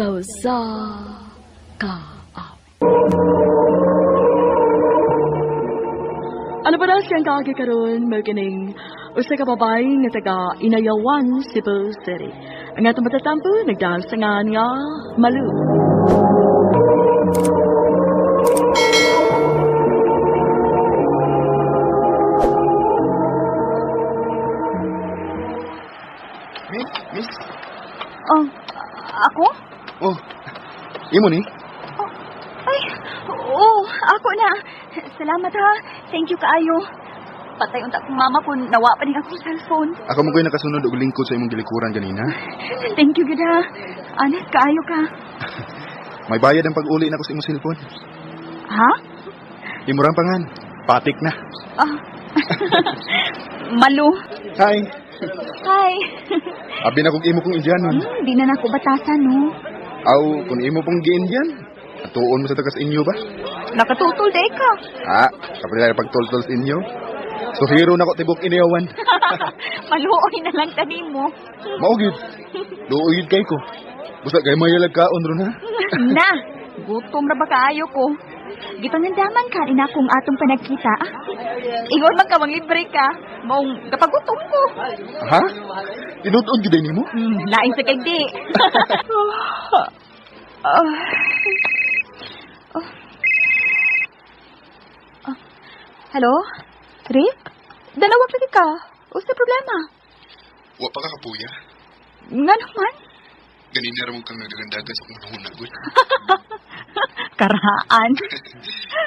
Sausa ka. Ano ba na siyang kagi karon magkining usa ka babae nga taga Inayawan, Cebu City. Ang atong matatampo nagdahil sa nga niya Malu. Miss? Oh, ako? Oh, imo ni? Ay, oo, ako na. Salamat ha. Thank you kaayo. Patay unta kong mama kung nawa pa rin akong cellphone. Ako mo ko'y nakasunod og lingkod sa imong gilikuran ganina. Thank you, gid ha. Honest kaayo ka. May bayad ang pag-uli nako sa imong cellphone. Ha? Imo rang pangan. Patik na. Ah. Malu. Hi. Hi. Abi na kog imo kong Indianon. Di na nako batasan, no? Aw, kung imo pong gi-Indian, atuon mo sa tagas inyo ba? Nakatutol day ka. Kapila pagtol-tol sa inyo. So hero na ko tibok Inayawan. Maluoy na lang tanim mo. Maugid. Luugid kay ko. Busa kay mayalag kaon ron ha. Na, gutom na ba kaayo ko? Gipangandaman ka rin akong atong panagkita. Ingon man ka, libre ka. Maong kapagutom ko. Ha? Inuton gyud nimo? Lain sa kagdi. Hello? Rick? Dalawag lagi ka. Usa problema? Wa pa ka kapuya. Nga naman? Ganina ra mo kang nagagandagan sa kung hunagod. Karhaan.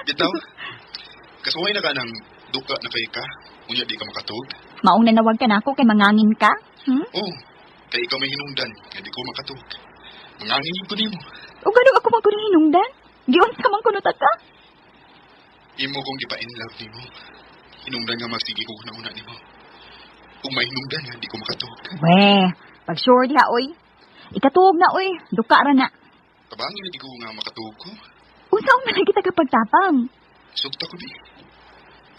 Bitaw. Kasuway na ka ng duka na kay ka. Unya di ka makatuog. Maong nanawag ka na ako kay mangangin ka? Oh, kay ikaw may hinungdan. Kaya di ko makatuog. Mangangin ko nimo. O gano'n ako magkuning hinungdan? Giyon sa mang kunutat ka? Imo kong gipa in love nimo. Hinungdan nga magsige ko na una nimo. Kung may hinungdan nga di ko makatuog. Weh, pag sure diha, oy. Ikatuog na, oy. Duka ra na. Kabangin na di ko nga makatuog ko. Unsa man kita kapag tapang? Sugta ko di.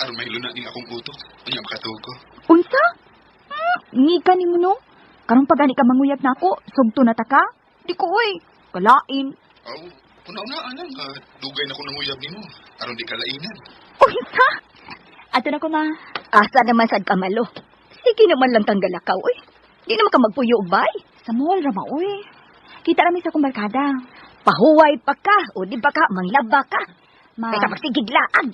Aron may luna ning akong utok. Unya makatuog ko. Unsa? Ngika ni mo, no? Karong pagani ka manguyag na ako, sugto na ta ka? Di ko, oy. Kalain. Aw, una-unaan lang ka. Dugay na ko nanguyab nimo. Aron di kalainan. Unsa? Ato na ko, ma. Asa naman sad ka malo. Sige naman lang kang galakaw, oy. Di naman ka magpuyo, bay. Sa mall, rama, oy. Kita rami sa akong barkada. Pahuway pa ka, o di ba ka, manglaba ka. Ma. Kaya magsigiglaan.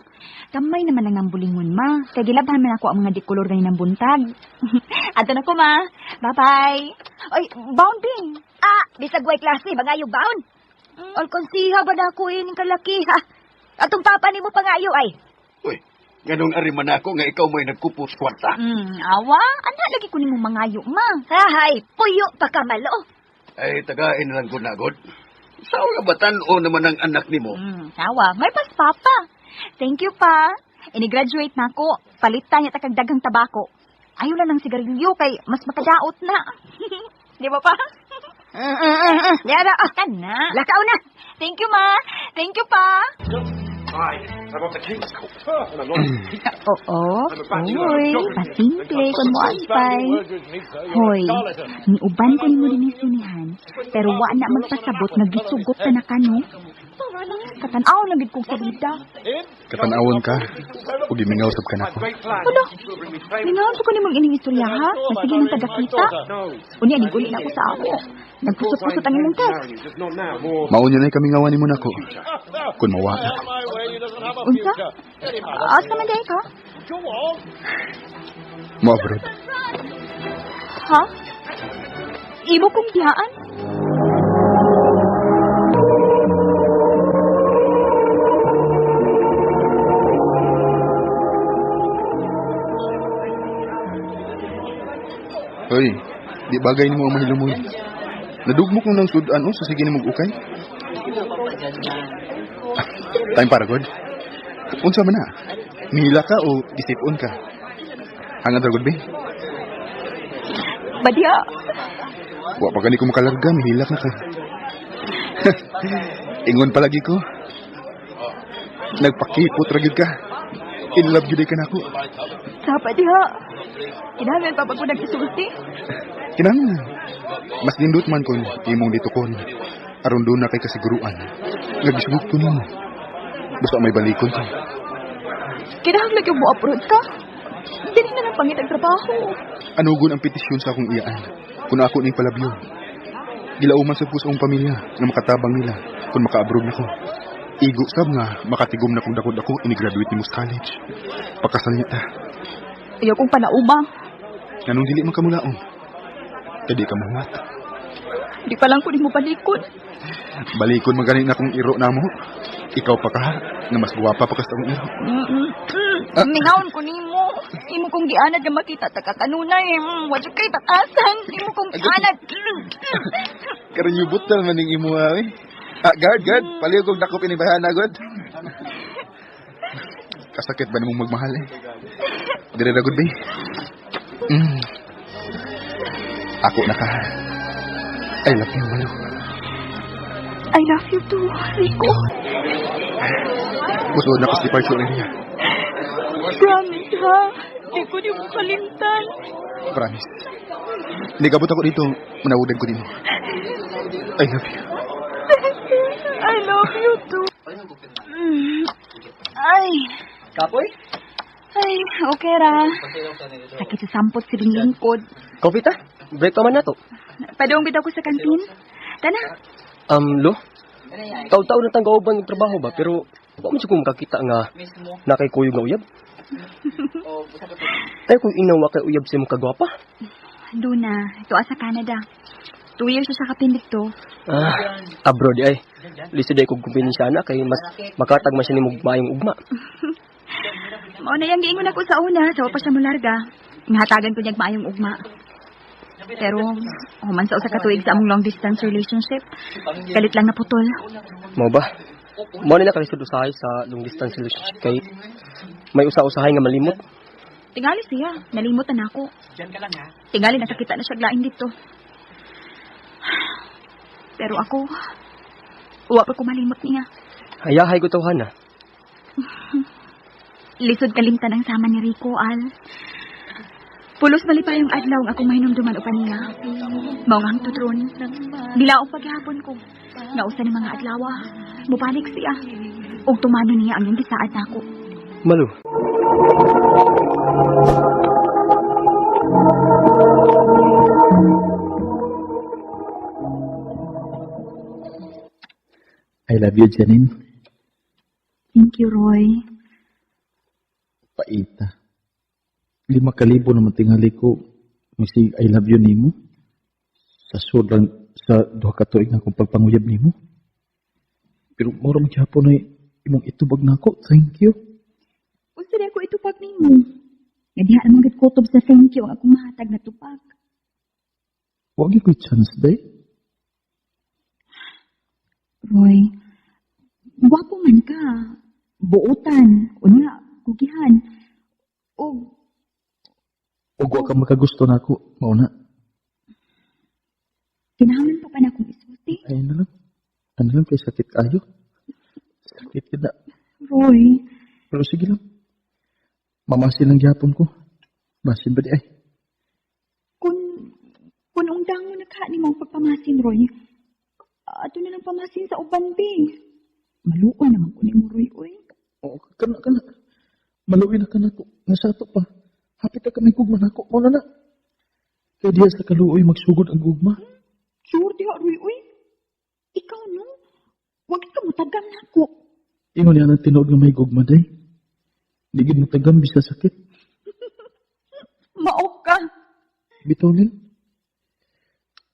Kamay naman ang nambulingon, ma. Kaya gilabahan man ako ang mga dikolor ganin ng buntag. Ato na ko, ma. Bye-bye. Oy, bound din. Bisag way klase, bangayo bound. Alkonsiha ba na ako ining kalaki, ha? Atong papa ni mo pangayo, ay. Uy, ganun ariman ako nga ikaw mo'y nagkupos kwarta. Awa, ana lagi ko ni mo mangayo, ma. Hahay, puyo pa ka malo. Ay, tagain lang ko na, God. Sao nga batan o naman ang anak ni mo? Sawa, may pas papa. Thank you, pa. Ini-graduate na ako. Palitan niya takag dagang tabako. Ayaw lang ng sigarilyo kay mas makadaot na. Di ba pa? Yara, ka na. Lakaw na. Thank you, ma. Thank you, pa. Oo. Hoy, pasimple kung mo aspay. Hoy, ni uban ko ni mo din sinihan. Pero wa na magpasabot, nagisugot ka na kano. Katanaw lang gid kong salida. Katanawon ka. O gimingaw sab ka na ko. Ano? Lingaw ko ni mong ining istorya, ha? Masige ng tagakita. Unya, niguli na ako sa ako. Nagpusot-pusot ang imong text. Maunya na kami ngawan nimo nako. Kun mawa na ko. Unsa? Asa man day ka? Mo abroad. Ha? Imo kong diyaan? Hoy, di bagay nimo ang mahilumoy. Nadugmok mo ng sudan o sa sige ni mong ukay. Time para god. Unsa man na? Nihila ka o gisipon ka? Hangad ra god be? Badya. Wa pa gani ko makalarga, mihilak na ka. Ingon palagi ko. Nagpakipot ra gyud ka. In love gyud ka nako. Sapa diha. Kinahanglan pa pag nag-isulti. Kinahanglan. Mas nindot man kun imong ditukon. Aron doon na kay kasiguruan. Nagisugod ko nimo. Basta may balikon ko. Kinahanglan yung mo-approach ka. Dili na lang pangitag trabaho. Anugon ang petisyon sa akong iyaan. Kung ako ning palabyo. Gilauman sa pusong pamilya na makatabang nila kung maka-abroad na ko. Igo sab nga makatigom na kong dakod ako ini-graduate ni Mus College. Pakasal niya ta. Ayaw kong panauma. Ganun dili man kamulaon. Kadi ka mahumat. Di pa lang ko di mo balikon. Balikon magaling na kong iro na mo. Ikaw pa ka na mas guwapa pa ka sa akong iro. Mingawon ko nimo. Imo kong gianad nga makita ta ka kanunay. Wadyo kay batasan. Imo kong gianad. Karayubot na maning imo ha. Guard. Paliw kong dakop inibahan na, God. Kasakit ba namang magmahal eh? Dire na, God, bay. Ako na ka. I love you, Malo. I love you too, Rico. Musuod na ko sa departure area. Promise, ha? Di ko di mo kalimtan. Promise. Hindi kabot ako dito. Manawudan ko din. I love you. I love you too. Ay. Kapoy? Ay, okay ra. Sakit sa sampot sa lingkod. Coffee ta? Break pa man na to. Padong bitaw ko sa kantin. Tana. Lo? Taon-taon na tang kauban ng trabaho ba? Pero, ba mo siya kung makakita nga nakay kuyog nga uyab? Tayo kung inawa kay uyab siya mong kagwapa? Luna, ito sa Canada. 2 years sa kapindik to. Abroad ay. Lisod ay kong kumpinin siya na kay mas makatag man siya ni mayong ugma. Mao na yang giingon ako sa una, sa pa siya mularga. Ngahatagan ko niyag maayong ugma. Pero, human sa usa ka tuig sa among long distance relationship, galit lang na putol. Mo ba? Mo nila kalisod usahay sa long distance relationship kay may usa-usahay nga malimot. Tingali siya, nalimutan ako. Tingali nakakita na siya glaing dito. Pero ako, uwa pa ko malimot niya. Hayahay ko tawhan na. Lisod kalimtan ang sama ni Rico, Al. Pulos malipay yung adlaw nga akong mahinumduman upan niya. Maungang tutron. Dilaong paghapon ko. Nausa ni mga adlawa. Mubalik siya. O tumano niya ang yung gisaad nako. Malu. I love you, Janine. Thank you, Roy. Paita. 5,000 naman tingali ko. Masig I love you nimo. Sa sudang sa 2 ka tuig nga akong pagpanguyab nimo. Pero mura man gyapon ay imong itubag nako. Thank you. Usa di ako itupag nimo. Nga diha namang gid kutob sa thank you ang akong mahatag na tupag. Wag gyud ko chance day. Roy, gwapo man ka. Buutan, unya, kugihan. O Ug wa ka makagusto nako, mao na. kinahanglan pa pa na akong isulti. Ay na lang. Ano lang kay sakit kayo? Sakit ka na. Roy, Pero sige lang. Mamasin lang gyapon ko. Masin ba di ay? kung undang mo na ka ni mong pagpamasin, Roy, ato na lang pamasin sa uban, be. Maluwa naman ko ni mo, Roy, oy. Oo, kana. Maluwi na ka na ko. Nasato pa. Hapit na kami gugma na ko. Muna na. Kaya diya sa kaluoy magsugod ang gugma. Sure, diha, Roy, oy. Ikaw, no? Huwag ka mo tagam na ako. Ingon yan ang tinood nga may gugma day. Digid mo tagam bisa sakit. Maok ka. Bitonin.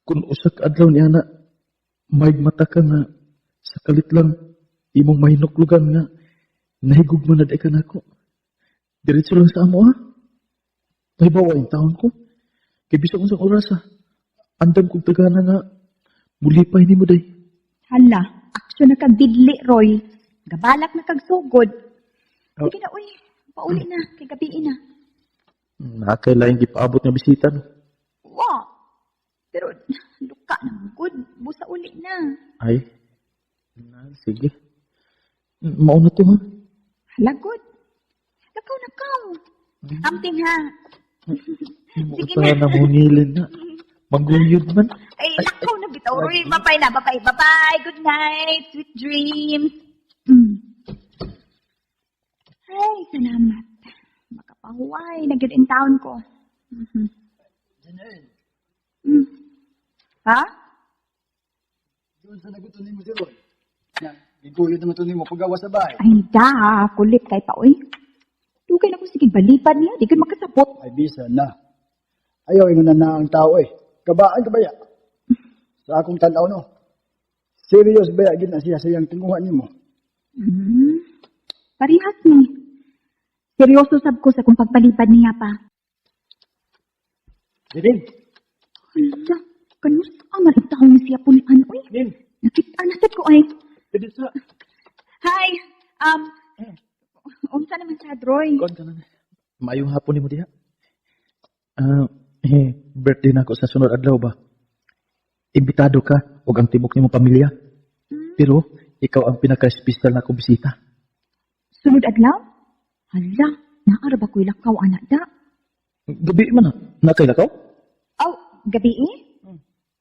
Kung usak adlaw niya na may mata ka nga sa kalit lang imong mahinuklugan nga nahigugma na day ka na ko. Diretso lang sa amo ha. May bawa yung taon ko. Kaya bisa kong sa oras ha. Andam kong tagana nga mulipay ni mo day. Hala, aksyon na kag-bidli, Roy. Gabalak na kag-sugod. Sige na, uy. Pauli na, kay gabi na. Nakakailayan gipaabot nga bisita no. Wow. Pero, luka na, good. Busa uli na. Ay. Sige. Mauna to ha. Hala, good. Lakaw na kaw. Amping ha. Sige Sige na. Na mungilin na. Mangguyod man. Ay, nakaw na bitaw. Uy, bye-bye na, bye-bye. Bye-bye. Good night. Sweet dreams. Ay, salamat. Makapahuway. Nag-get in town ko. Ha? Doon sa nagutunin mo si Roy. Giguyod naman ito mo pagawa sa bahay. Ay, da. Kulit kay pa, uy. Tugay na kung sige balipad niya. Di ka makasapot. Ay, bisa na. Ayaw ingon na ang tao eh. Kabaan ka ba ya? Sa akong tanaw no. Serious ba ya? Gina siya sa iyang tinguhan ni mo. Parihas ni. Seryoso sab ko sa kung pagpalipad niya pa. Din. Hala, kanus ang maritaw ni siya pulian, uy. Din. Nakita na sa ko, ay. Pwede sa... Hi, unsa naman sa Droy? Kon ka na. Maayong hapon ni mo diha. Birthday na ako sa sunod adlaw ba? Imbitado ka o ang tibok ni mo pamilya. Pero ikaw ang pinaka-espesyal na akong bisita. Sunod adlaw? Hala, naara ba ko'y lakaw, anak da? Gabi man na. Nakailakaw? Aw, gabi eh?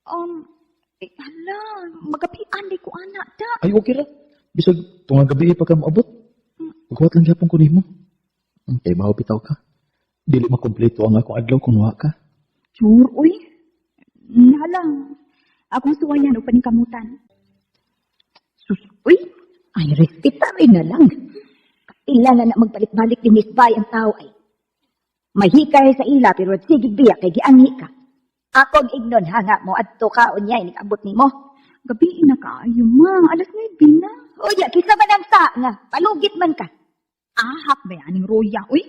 Hala, magabian di ko, anak da. Ay, okay ra. Bisag, tunga gabi pa ka maabot. Magkuhat lang yapon ko nimo. Kay baho bitaw ka. Dili makompleto ang akong adlaw kung wa ka. Sure, uy. Hala, akong suwayan o paningkamutan. Sus, uy. Ay, respeta rin na lang. Kailangan na magbalik-balik din Bay ang tao ay. Mahikay sa ila pero sige biya kay gianhi ka. Akong ignon hanga mo adto ka unyay ni abot nimo. Gabi na kaayo ma, alas 9 na. Oya, kisa man ang sa nga, palugit man ka. Ahak ba yan ang roya, uy?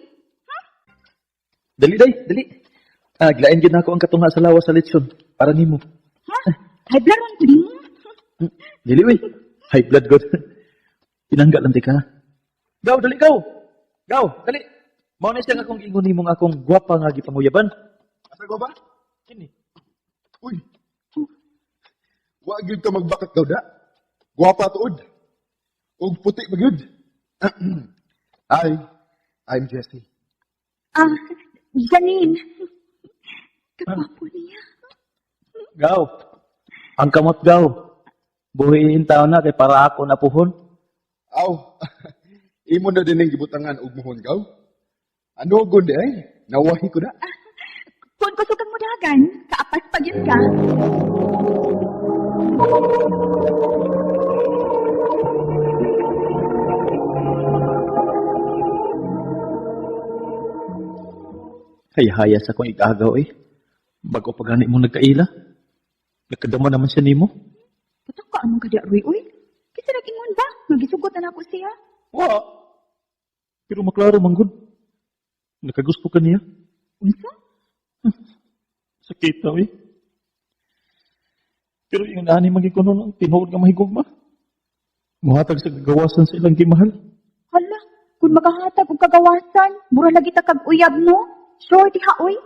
Dali, dali. Gilain gid nako ang katunga sa lawas sa lechon para nimo. Ha? High blood man ko din. Dili uy. High blood god. Tinanggal lang ka. Gaw, dali gaw. Gaw, dali. Mao na siya nga akong ingon nimong akong gwapa nga gipanguyaban. Asa ko ba? Kini. Uy. Wa gyud ka magbakat daw da. Gwapa tuod. Og puti ba gyud? I'm Jesse. Janine. Kagwapo niya. Gaw. Ang kamot gaw. Buhiin taon na kay para ako napuhon. Aw. Imo na din ang gibutangan og mohon gaw. Ano gud eh? Nawahi ko na. Kung gusto kang mudagan, kaapas pa yun ka. Hayahaya sa kong igagaw eh. Bago pa gani mo nagkaila. Nagkadama naman siya nimo. Patak ka among kadya, Roy, uy. Kasi nag-ingon ba? Magisugot na ako siya. Wa. Pero maklaro manggod. Nakagusto ka niya. Unsa? Sakit na eh. Pero yung nani magikuno ng tinuod nga mahigugma. Muhatag sa gagawasan sa ilang gimahal. Hala, kung makahatag og kagawasan, mura lagi ta kag uyab no? Sure diha, uy.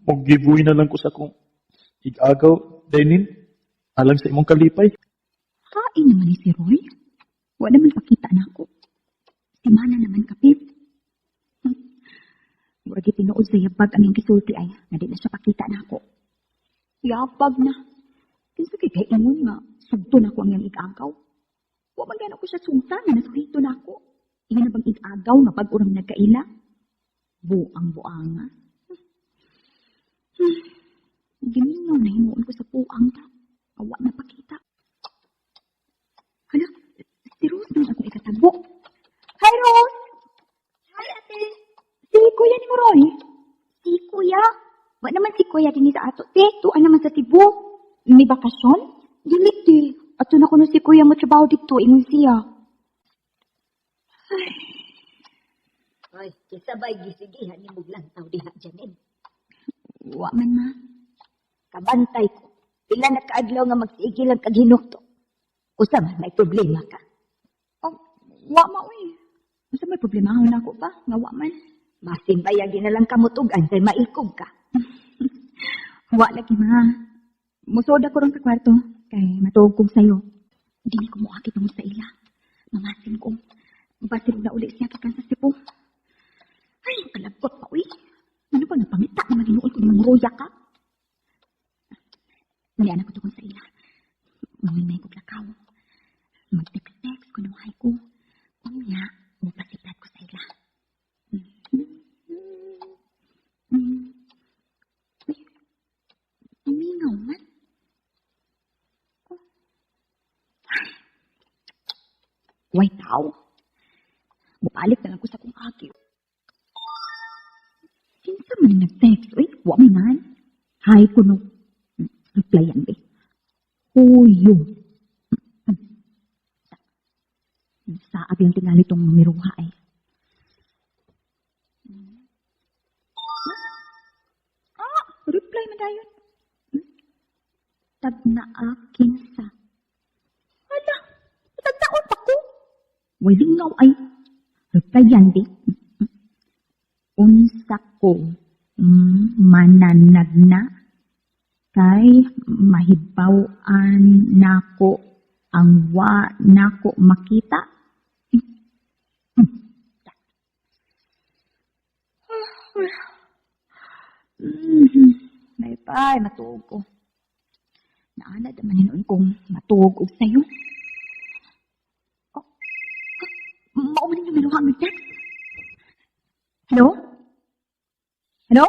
Mag-giveaway na lang ko sa akong igagaw, Dainin. Alang sa imong kalipay. Hain naman ni si Roy. Wala naman pakita na ako. Simana naman kapit. Mura di tinuod sa yabag ang yung kisulti ay, na di na siya pakita na ako. Yabag na. Kinsa kay kaya mo nga, sugto na ako ang yung igagaw. Wa man gana ko siya sugta nga nasuhito na ako. Iyan na bang igagaw nga pag-urang nagkaila? Buang-buanga. Giminaw na himuon ko sa puang ta. Awa na pakita. Hala, si Rose naman ako ikatabo. Hi, Rose! Hi, ate! Si Kuya ni mo, Roy. Si Kuya? Wa naman si Kuya din sa ato. Tuan naman sa Cebu. May bakasyon? Dilit di. Ato na ko na si Kuya mo trabaho dito. Ingon siya. Ay, kisabay gisigihan ni Muglantaw diha Janine. Wa man ma. Kabantay ko. Pila na kaadlaw nga magsigil ang kaghinukto. Usa man may problema ka. Oh, wa ma, uy. Basta may problema na ako ba? Nga wa man. Masin bayagi na lang kamutugan kay maikog ka. Wa lagi ma. Musod ako ron sa kwarto. Kay matuog kong sayo. Dili ko mo akit mo sa ila. Mamasin ko. Basin na uli siya kikan sa Cebu. Ay, kalabot pa, uy. Ano ba napangita na maginuol ko ng muruya ka? Niyan ako tukon sa ila. Mamimay ko lakaw. Mag-text-text ko ng hay ko. Unya, mapasipat ko sa ila. Mingaw man. Way tao. Mupalik na lang ko sa kong agyo. Kinsa man nag-text? Uy, wa man. Hi, kuno. Replyan be. Huyo. Saab yung tingali itong numeruha eh. Reply man dayon. Tag na akin sa. Hala, tagdaon pa ko. Way lingaw ay. Replyan be. Unsa ko mananag na kay mahibawan nako ang wa nako makita. May pay, matuog ko. Naanad naman hinuon kong matuog og sayo. Maumin yung minuha mo text. Hello? Hello?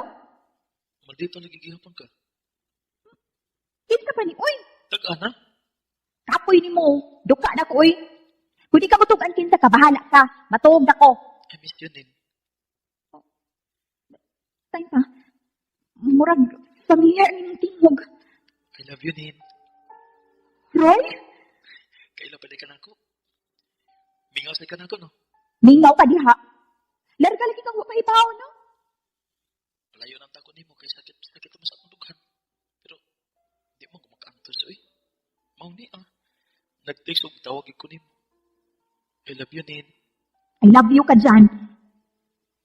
Maldito nagigihapon ka. Kinsa pa ni? Uy! Tag-ana? Kapoy ni mo. Duka na ko, uy. Kung di ka mutugan kinsa ka, bahala ka. Matuog na ko. I miss you din. Tay pa. Murag, familiar ni mong tingog. I love you din. Roy? Kailan pa ka na ako? Mingaw sa ka na ako, no? Mingaw ka diha. Larga lagi kang mapahibaw, no? Malayo ng tako ni mo kay sakit mo sa akong dughan. Pero, di mo kumakaantos, eh. Mauni, ah. Nag-text og tawagin ko ni mo. I love you din. I love you ka dyan.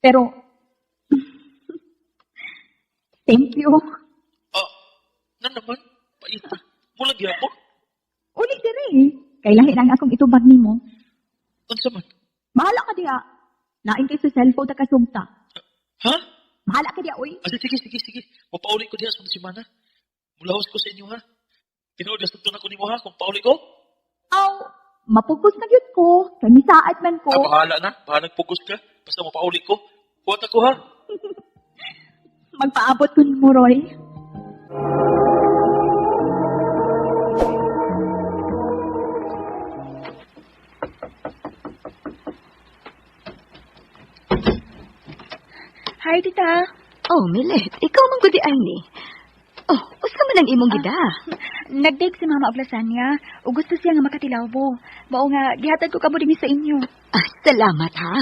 Pero, thank you. Ah, na naman? Paita. Mula gyapon? Ulit din eh. Kailangan lang akong itubag ni mo. Unsa man? Mahala ka diha. Lain kay sa cellphone ta kasugta. Ha? Mahala ka diha, uy. Ah, sige. Mapauli ko diha sa semana. Mulahos ko sa inyo, ha? Tinuod na sunod ako ni mo, ha? Kung pauli ko? Aw, mapugos na yun ko. Kani saad man ko. Ah, bahala na. Bahala nagpugos ka. Basta mapauli ko. Huwag ako, ha? Magpaabot ko ni mo, Roy. Hi, tita. Oh, Milet, ikaw man gudi ay ni. Oh, usa man ang imong gida. Nag-date si Mama og lasagna o gusto siya nga makatilawbo. Mao nga gihatag ko kamo dinhi sa inyo. Ah, salamat ha.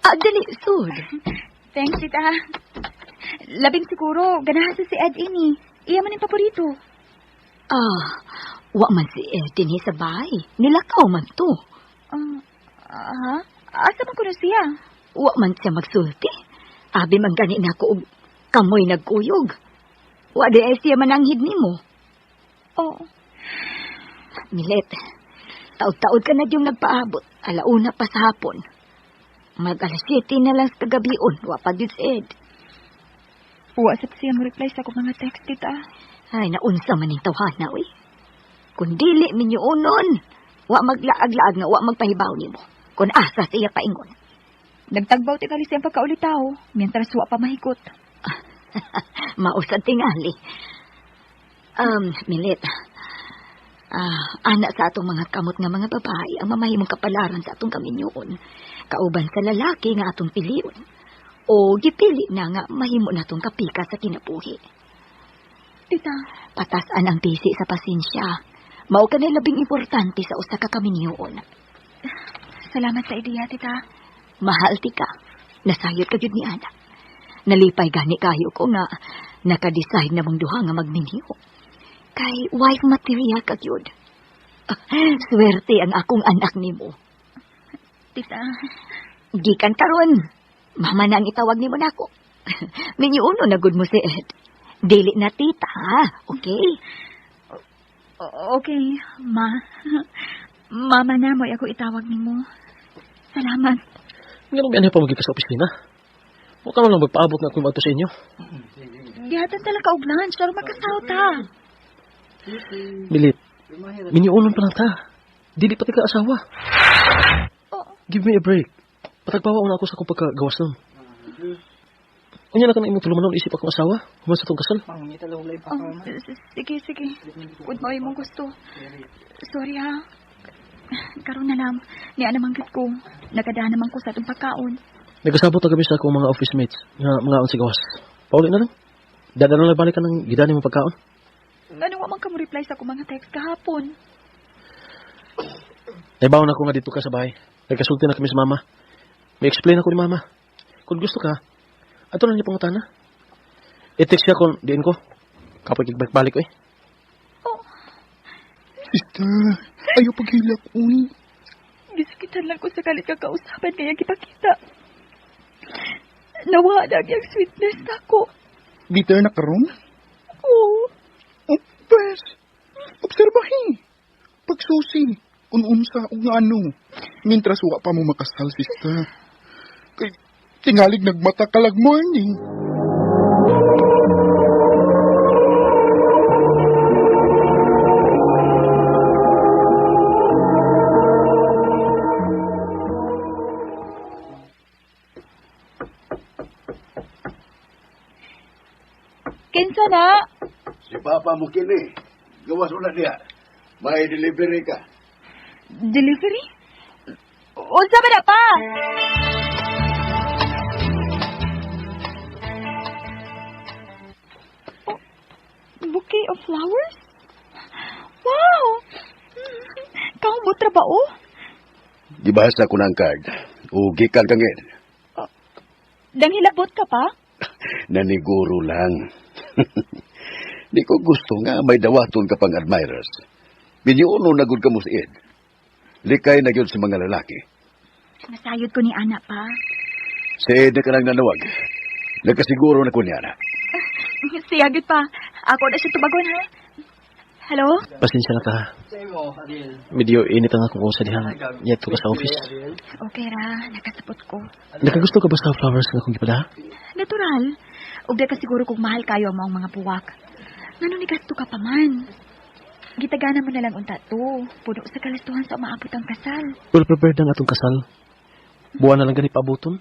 Ah, dali, sud. Thanks, tita. Labing siguro ganahan sa si Ed ini. Iya man yung paborito. Ah, wa man si Ed dinhi sa bahay. Nilakaw man to. Asa man ko na siya? Wa man siya magsulti. Abi man gani na ko og kamoy nagkuyog. Wa di ay siya mananghid nimo. Oh. Milet, taod-taod ka na yung nagpaabot. Alauna pa sa hapon. Mag-alas 7 na lang sa kagabion. Wa pa gyud si Ed. Wa sa siya mo reply sa akong mga text, tita. Ay, naunsa man yung tawhana, uy. Kung dili minyo unon, wa maglaag-laag nga wa magpahibaw nimo. Kung asa siya paingon. Nagtagbaw tingali siyang pagkaulitaw, mientras wa pa mahikot. Mausad tingali. Milet, anak sa atong mga kamot nga mga babae, ang mamahimong kapalaran sa atong kaminyoon, kauban sa lalaki nga atong pilion, o gipili na nga mahimo natong kapika sa kinabuhi. Tita, patasan ang bisi sa pasensya. Mao kanay labing importante sa usa ka kaminyoon. Salamat sa ideya, tita. Mahal ti ka. Nasayot ka jud ni anak. Nalipay gani kayo ko nga naka-decide na mong duha nga magminyo. Kay wife material ka jud. Swerte ang akong anak nimo. Tita. Gikan karon. Mama na ang itawag nimo nako. Minyuno na gud mo si Ed. Dili na tita, ha? Okay? Okay, ma. Mama na mo ako itawag nimo. Salamat. Nga nung yan pa magiging sa opisina. Huwag ka lang magpaabot na kung sa inyo. Gihatan talaga og lunch, pero magkasaw ta. Milit, miniunon pa lang ta. Dili pati ka asawa. Give me a break. Patagpawa na ako sa akong pagkagawas nun. Unya na ka na imong tulumanon isip akong asawa? Human sa itong kasal? Sige. Kung mo imong gusto. Sorry ha. Karon na lang. Niya naman gid ko. Nagadahan naman ko sa itong pagkaon. Nagasabot na kami sa akong mga office mates nga mga on sa gawas. Pauli na lang. Dadalo na balik ka ng gidani mong pagkaon. Ano man ka mo reply sa akong mga text kahapon? Naibaw na ako nga dito ka sa bahay. Nagkasulti na kami sa mama. May explain ako ni mama. Kung gusto ka, ato na niya pangutana. I-text siya kung diin ko. Kapag igbalik-balik ko eh. Sista, ayaw paghilak, uy. Gisakitan lang ko sa kalit kakausapan kaya kipakita. Nawala ang sweetness ako. Bitter na karon? Oo. Pwes, obserbahin. Pagsusi, ununsa o nga ano. Mintras wa pa mo makasal, sista. Kay, tingalig nagmata kalag morning. Kinsa na? Si Papa mo kini. Gawas ulit niya. May delivery ka. Delivery? Unsa ba na pa? Bouquet of flowers? Wow! Kau mo trabaho? Gibasa ko ng card. O gikan kangin. Dang hilabot ka pa? Naniguro lang. Di ko gusto nga may dawaton ka pang admirers. Biniuno na gud ka mo si Ed. Likay na yun sa mga lalaki. Nasayod ko ni Ana pa. Si Ed na ka lang nanawag. Nagkasiguro na ko niya na. Siyagit pa. Ako na siya tubagon ha. Hello? Pasensya na ka. Medyo init ang akong usa dihang yato ka sa office. Okay ra, nakasapot ko. Nakagusto ka ba sa flowers nga akong gipada? Natural. Ug ka siguro kung mahal kayo ang mga buwak. Ngano ni gasto ka pa man? Gitagana mo na lang unta to. Puno sa kalastuhan sa umaabot ang kasal. Well prepared ang atong kasal. Buwan na lang gani paabuton.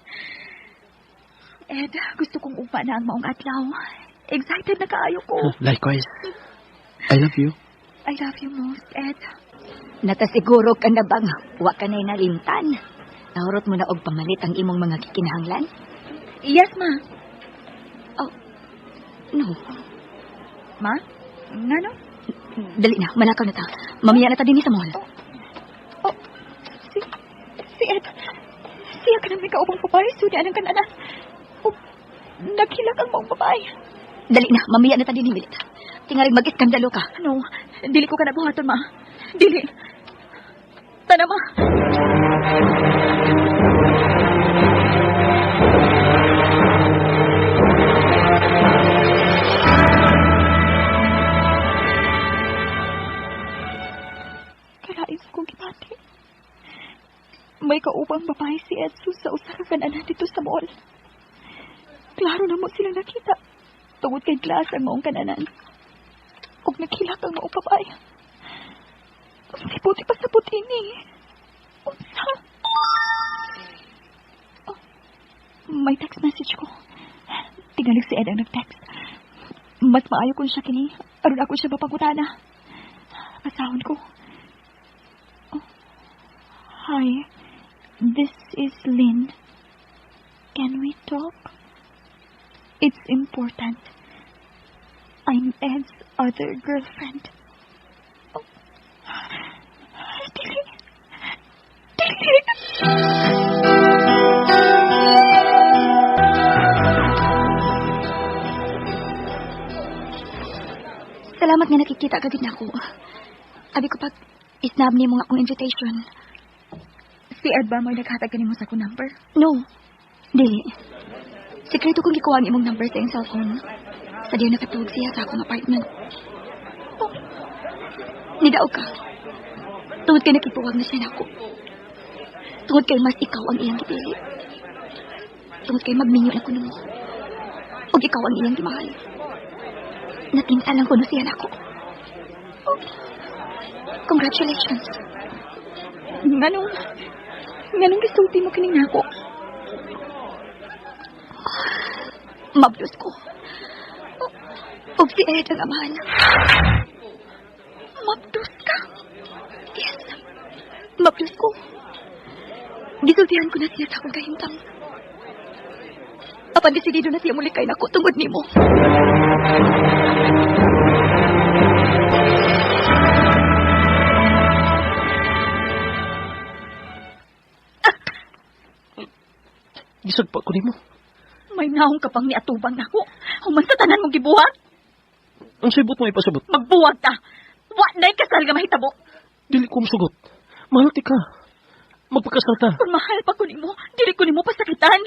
Ed, gusto kong upa na ang maong adlaw. Excited na kaayo ko. Likewise. I love you. I love you most, Ed. Natasiguro ka na bang wa ka na'y nalimtan? Nahurot mo na og pamalit ang imong mga kikinahanglan? Yes, ma. Oh, no. Ma? Ngano? Dali na, malakaw na ta. Mamaya na ta din sa mall. Oh, si Ed. Siya ka na may kaupang babae. Sudi anang kananan. Oh, naghilak ang maong babae. Dali na, mamaya na ta din milit. Tingaring mag-iskandalo ka. No, dili ko ka nabuhaton, ma. Dili. Tana, ma. Kalain kong gipati. May kaupang babae si Edsus sa usarakan dito sa mall. Klaro na mo sila nakita. Tungod kay glass ang maong kananan. Huwag nakilak ang maong babae. Siputi pa sa puti ni. Unsa? Oh, may text message ko. Tingalig si Ed ang nag-text. Mas maayo kung siya kini. Aron ako siya mapagutana. Pasahon ko. Oh. Hi. This is Lynn. Can we talk? It's important. I'm Ed's other girlfriend. Oh. Dili. Salamat nga nakikita ka din ako. Abi ko pag isnab ni mo akong invitation. Si Ed ba mo naghatag mo sa akong number? No. Dili. Sekreto kong gikuha ang imong number sa iyong cellphone. Sa diyan nakatawag siya sa akong apartment. Oh. Nidaog ka. Tungod kay nakituwag na siya na ako. Tungod kay mas ikaw ang iyang gipili. Tungod kay magminyo na ko mo. O ikaw ang iyang gimahal. Natinta lang ko na siya na ako. Congratulations. Nganong gisulti mo kining nako? Mablos ko. Og si Ed ang amahan. Mabdos ka? Yes. Mablos ko. Gisultihan ko na siya sa akong kahimtang. Apan desidido na siya mulikay na ko tungod nimo. Gisagpa ko nimo. May naong kapang niatubang nako. Human sa tanan mong gibuhat. Ang sibot mo ipasabot. Magbuwag ta. Wa na'y kasal nga mahitabo. Dili ko masugot. Mahal ti ka. Magpakasal ta. Kung mahal pa ko nimo, dili ko nimo pasakitan.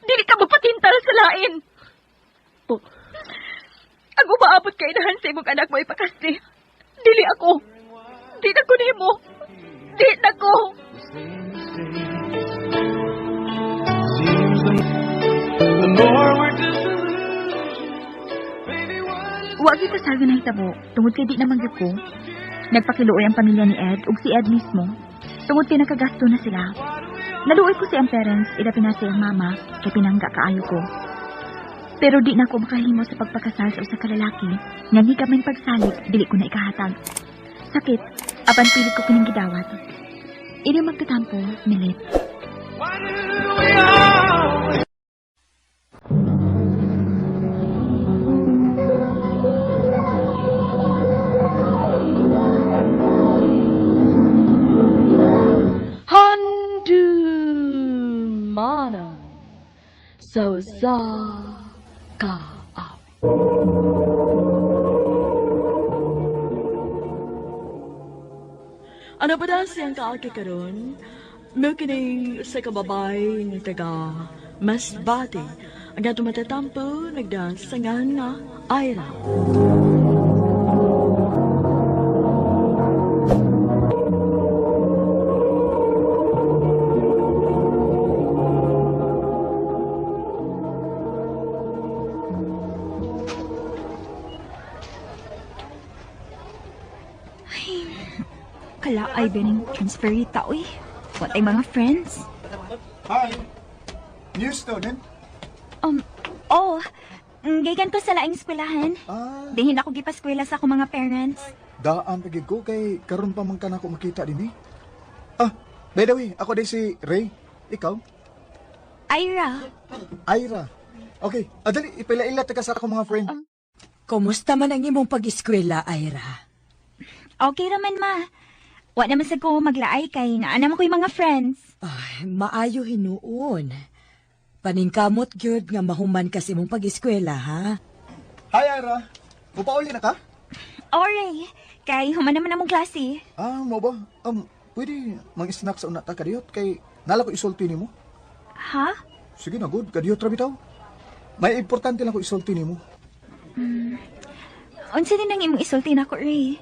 Dili ka magpatintal sa lain. Oh. Ang umaabot kay dahan sa imong anak mo ipakasti. Dili ako. Di na ko nimo. Di na ko. Wa gyud kasal nga nahitabo tungod kay di naman gyud ko. Nagpakiluoy ang pamilya ni Ed ug si Ed mismo. Tungod kay nakagasto na sila. Naluoy ko si ang parents, idapin na si ang mama, kay pinangga kaayo ko. Pero di na ako makahimo sa pagpakasal sa usa ka lalaki, nga ni kaming pagsalig, dili ko na ikahatag. Sakit, apan pilit ko kining gidawat. Ini magtatampo, milit. Mana so za ka aw. Ano ba daw siyang kaagi karon? Milkining sa kababay ng taga Masbate. Ang ato matatampo nagdasangan nga Ira. Kala ay bening transferita, uy. What ay mga friends? Hi. New student? Gikan ko sa laing eskwelahan. Dihin ako gipaskwela sa akong mga parents. Daan pagig ko kay karon pa man ka na ako makita din eh. By the way, ako din si Ray. Ikaw? Ira. Ira. Okay, dali, ipila-ila ka sa akong mga friend. Kumusta man ang imong pag-eskwela, Ira? Okay raman, ma. Wa naman sa ko maglaay kay naa naman ko yung mga friends. Ay, maayo hinuon. Paningkamot gyud nga mahuman kasi mong pag-eskwela, ha? Hi, Ira. Mupauli na ka? Oray, kay human naman namong klase. Mo ba? Pwede mang-snack sa una ta kadiyot kay nala ko isulti nimo. Ha? Sige na, good. Kadiyot ra bitaw. May importante lang ko isulti nimo. Unsa din ang imong isulti nako, Ray?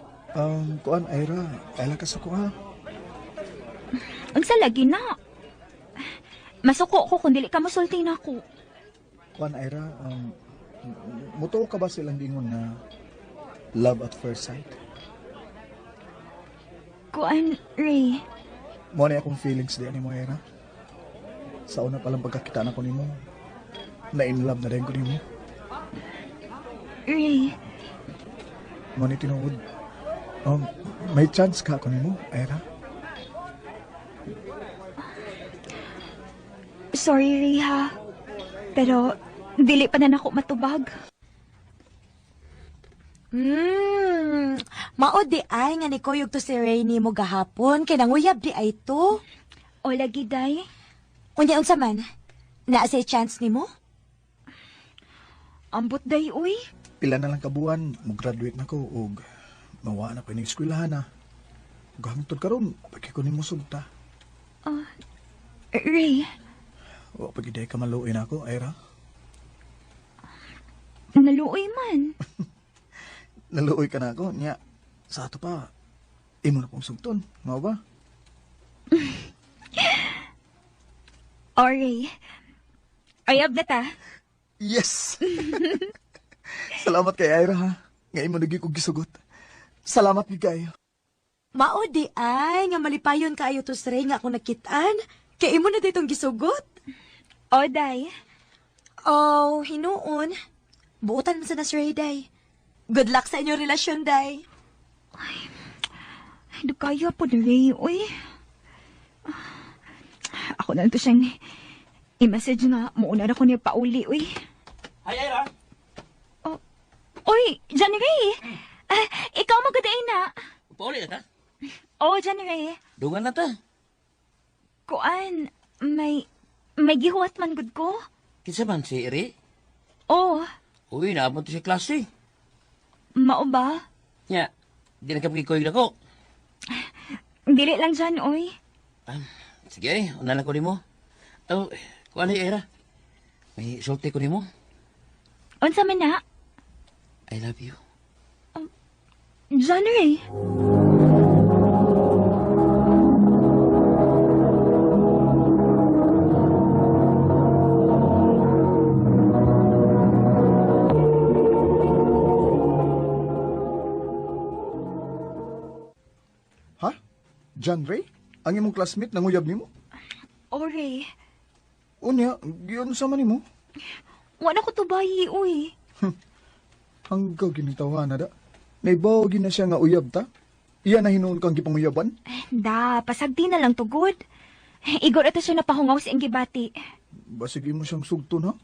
Kuan, Ira. Kailan ka sa kuha? Unsa lagi na? Masuko ko kung dili ka masulti nako. Kuan, Ira, mutuo ka ba silang dingon na love at first sight? Kuan, Ray. Mo na akong feelings di ani mo, Ira. Sa una palang pagkakita na ko nimo, na in love na rin ko nimo. Ray. Mo ni tinuod. May chance ka ako nimo, Ira. Sorry, Ray, ha. Pero, dili pa na nako matubag. Mao di ay nga ni kuyog to si Rainy mo gahapon kay nanguyab di ay to. O lagi, day? Unya unsa man? Naa say chance nimo? Ambot, day, uy. Pila na lang kabuan, mag-graduate na ko og mawa na ko ning eskwelahan na. Gahangtod karon, pagki ko nimo sugta. Ray. O pagiday ka maluoy na ako, Ira. Naluoy man. Naluoy ka na ako, nya. Sa ato pa, imo na pong sugton, mao ba? O, Ray. Ayab na ta. Yes! Salamat kay Ira, ha. Ngayon mo naging kong gisugot. Salamat gid kayo. Mao di ay, nga malipayon kaayo to Ray nga ako nakitaan. Kay imo na ditong gisugot. O, day. Oh, hinuon. Buutan mo sa nas Ray, day. Good luck sa inyong relasyon, day. Hindi kaya po ni Ray, uy. Ako na lang to siyang i-message nga. Muuna na ko niya pauli, uy. Ay, Ira. Oh. Uy, Johnny Ray. Ikaw magadain na. Pauli na ta? Oo, Johnny Ray. Dungan na ta. Kuan, may gihuwat man gud ko. Kinsa man si Iri? Oo, Uy, naabot to sa klase. mao ba? Nya, di na kapagikoy na ko. Dili lang dyan, uy. Sige, unalan ko ni mo. Oh, kuan ay Ira. May sulti ko ni mo. Unsa man na? I love you. Johnny Ray. Ha? John Ray? Ang imong classmate nanguyab nimo? O, Ray. Unya, giyon sa man nimo? Wala ko tubayi, uy. Hanggaw ginitawa na da. May bawagin na siya nga uyab ta? Iya na hinuon kang gipanguyaban? Da, pasagdi na lang to, good. Igor ito siya napahungaw sa inggibati. Basig mo siyang sugton ha?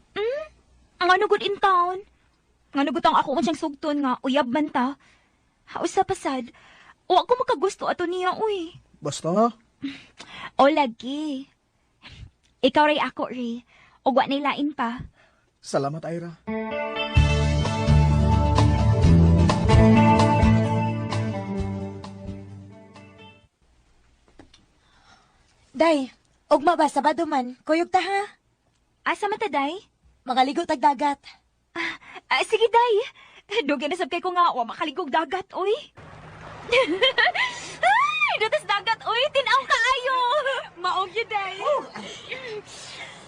Ang ano good in town? Ang ano good ang ako siyang sugton nga, uyab man ta. Hausa pasad, wa ko makagusto ato niya, uy. Basta, O lagi. Ikaw ray ako, Ray. O wa nilain pa. salamat Ira. Day, ugma ba, Sabado man. Kuyog ta, ha? Asa man ta, day? Magaligo tag dagat. Sige, day. Dugay na sab kay ko nga, wa makaligog dagat, uy. Ay, datas dagat, uy. Tinaw ka ayo. Maog yun, day.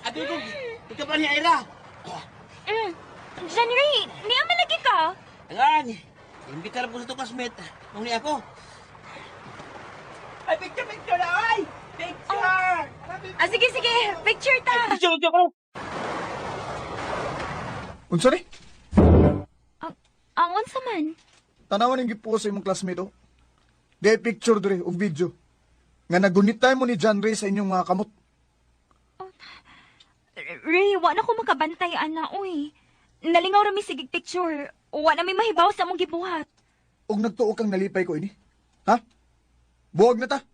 Ate ko, ikaw pa ni Ira. January, niya malagi ka. Angan, imbita lang ko sa classmate. Nung ni ako. Ay, picture na, ay! Picture! Sige, sige. Picture ta. Picture ko! Unsa ni? Ang unsa man. Tanawan yung gipo sa imong classmate oh. Day picture dire o video. Nga nagunitay mo ni John Ray sa inyong mga kamot. Ray, wa na ko makabantay, ana, uy. Nalingaw rami sigig picture. Wa na may mahibaw sa mong gibuhat. Og nagtuo kang nalipay ko ini. Ha? Buwag na ta.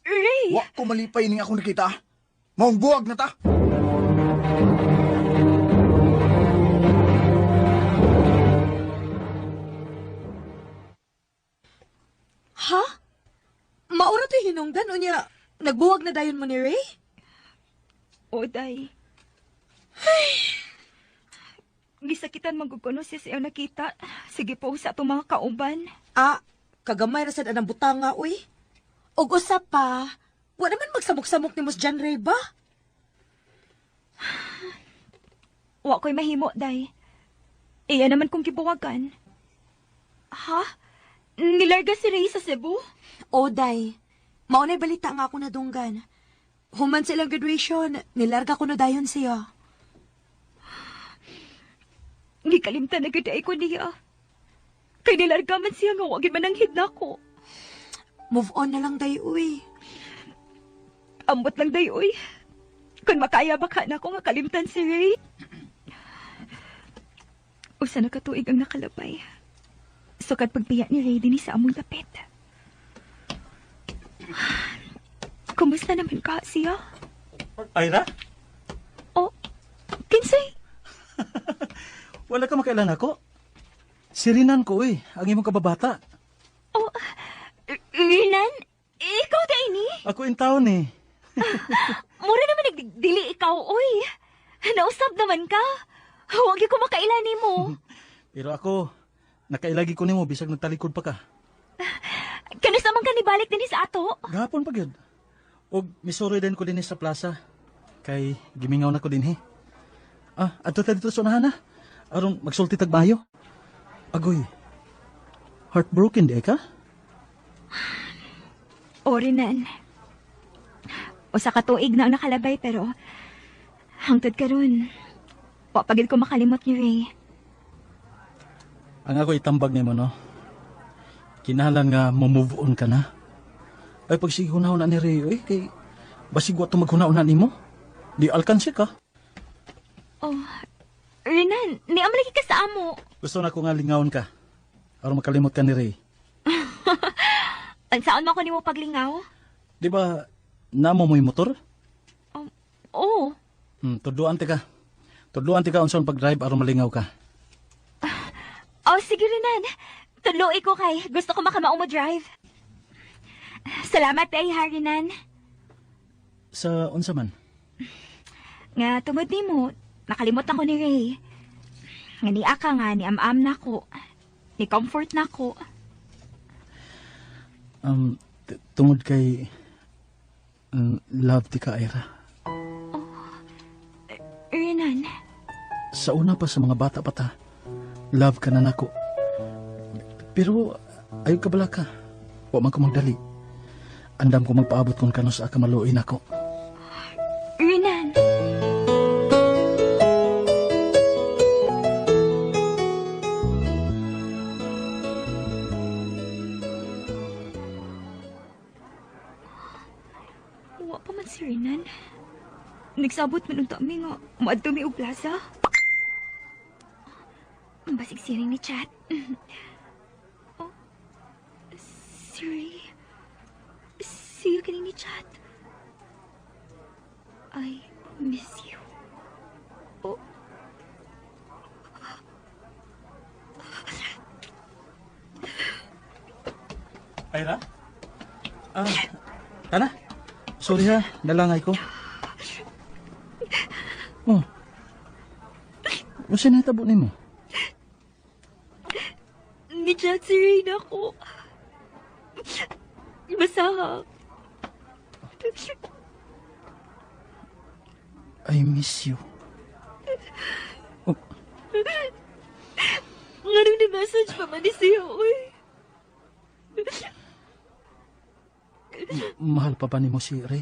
Ray! Wa ko malipay ning ako nakita. Maong buwag na ta. Ha? Maura to hinungdan, unya. Nagbuwag na dayon mo ni Ray? O, day. Gisakitan magkukuno siya siya nakita. Sige po sa itong mga kauban. Kagamay ra sad anang butanga, uy. Og usap pa, wa naman magsamok-samok ni Mus John Ray ba? Wa ko'y mahimo, day. Iya naman kong kibuwagan. Ha? Nilarga si Ray sa Cebu? O, day. Maunay balita nga ako na dunggan. Human sa ilang graduation, nilarga ko na dayon siya. Gikalimtan na gaday ko niya. Kay nilarga man siya nga wagin mananghid na ko. Move on na lang, day, uy. Ambot lang, day, uy. Kung makaya baka na ako nga kalimtan si Ray. Usa na katuig ang nakalabay. Sukat pagbiya ni Ray din sa among lapit. Kumusta naman ka siya? Ira? Oh, kinsay? Wala ka makailan ako? Sirinan ko ang imong kababata. Oh, Rinan? Ikaw da ini? Ako in town Mura naman nagdili ikaw, oy. Nausap naman ka. Huwag ko makailani mo. Pero ako, nakailagi ko nimo bisag nagtalikod pa ka. Kanus naman ka nibalik din sa ato? Gahapon pa gyud. Og misoroy din ko din sa plaza. Kay gimingaw na ko din adto ta dito sa unahan na. Aron magsulti tagbayo. Agoy. Heartbroken di ka? O, Renan. Usa ka tuig na ang nakalabay pero hangtod karon. Wa pagid ko makalimot ni Ray. Ang ako itambag nimo no. Kinahanglan nga mo-move on ka na. Ay pag sige hunahon na ni Ray, kay basig wa to maghunahon na nimo. Di alkanse ka. Oh, Renan, niamlagi ka sa amo. Gusto na ko nga lingawon ka. Aron makalimot ka ni Ray. Saan man ko nimo paglingaw? Di ba namo mo'y motor? Oo. Tudluan ti ka. Tudluan ti ka unsa pag-drive aron malingaw ka. Oh, sige Renan. Tudloy ko kay gusto ko makamao mo drive. Salamat ay ha, Renan. Sa unsa man? Nga tungod nimo, nakalimot ako ni Ray. Nga ni Aka nga, ni am-am na ko. Ni comfort na ko. Tungod kay love ti ka, Ira. Renan. Sa una pa sa mga bata pa ta, love ka na nako. Pero ayaw ka bala ka. Wa man ko magdali. Andam ko magpaabot kung kano sa akamaluin ako. Renan. Wa pa man si Renan. Nagsabot man unta mi nga maadto mi og plaza. Basig siring ni chat. Oh, Siri. Siya ka ni chat. I miss you. Oh. Ira? Tana? Sorry ha, nalangay ko. Oh. Masa natabo ni mo? Ni chat si Rain ako. Basta. I miss you. Oh. Nga nung na-message pa man ni siya, oy. Mahal pa ba ni mo si Ray?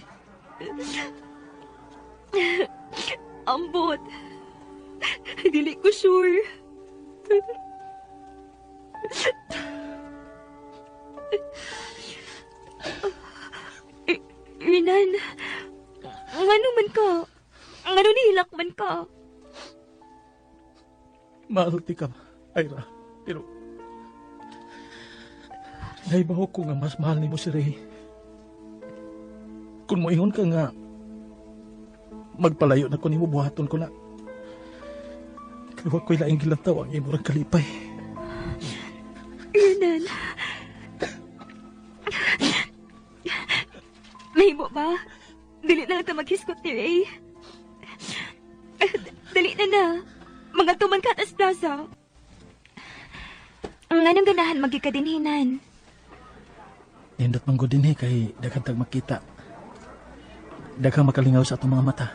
Ambot. Dili ko sure. Renan, ngano man ka? Ngano nihilak man ka? Mahal ti ka, Ira. Pero naibaho ko nga mas mahal ni mo si Ray. Kung moingon ka nga magpalayo na ko ni mo, buhaton ko na. Kaya ko'y laing gilantaw ang imurang kalipay. Renan. Mahimo ba? Dili na lang ta maghiskot ni Ray. Dali na. Mga tuman ka atas plaza. Ang anong ganahan magkikadinhinan? Nindot manggo din kay daghang tag makita. Daghang makalingaw sa atong mga mata.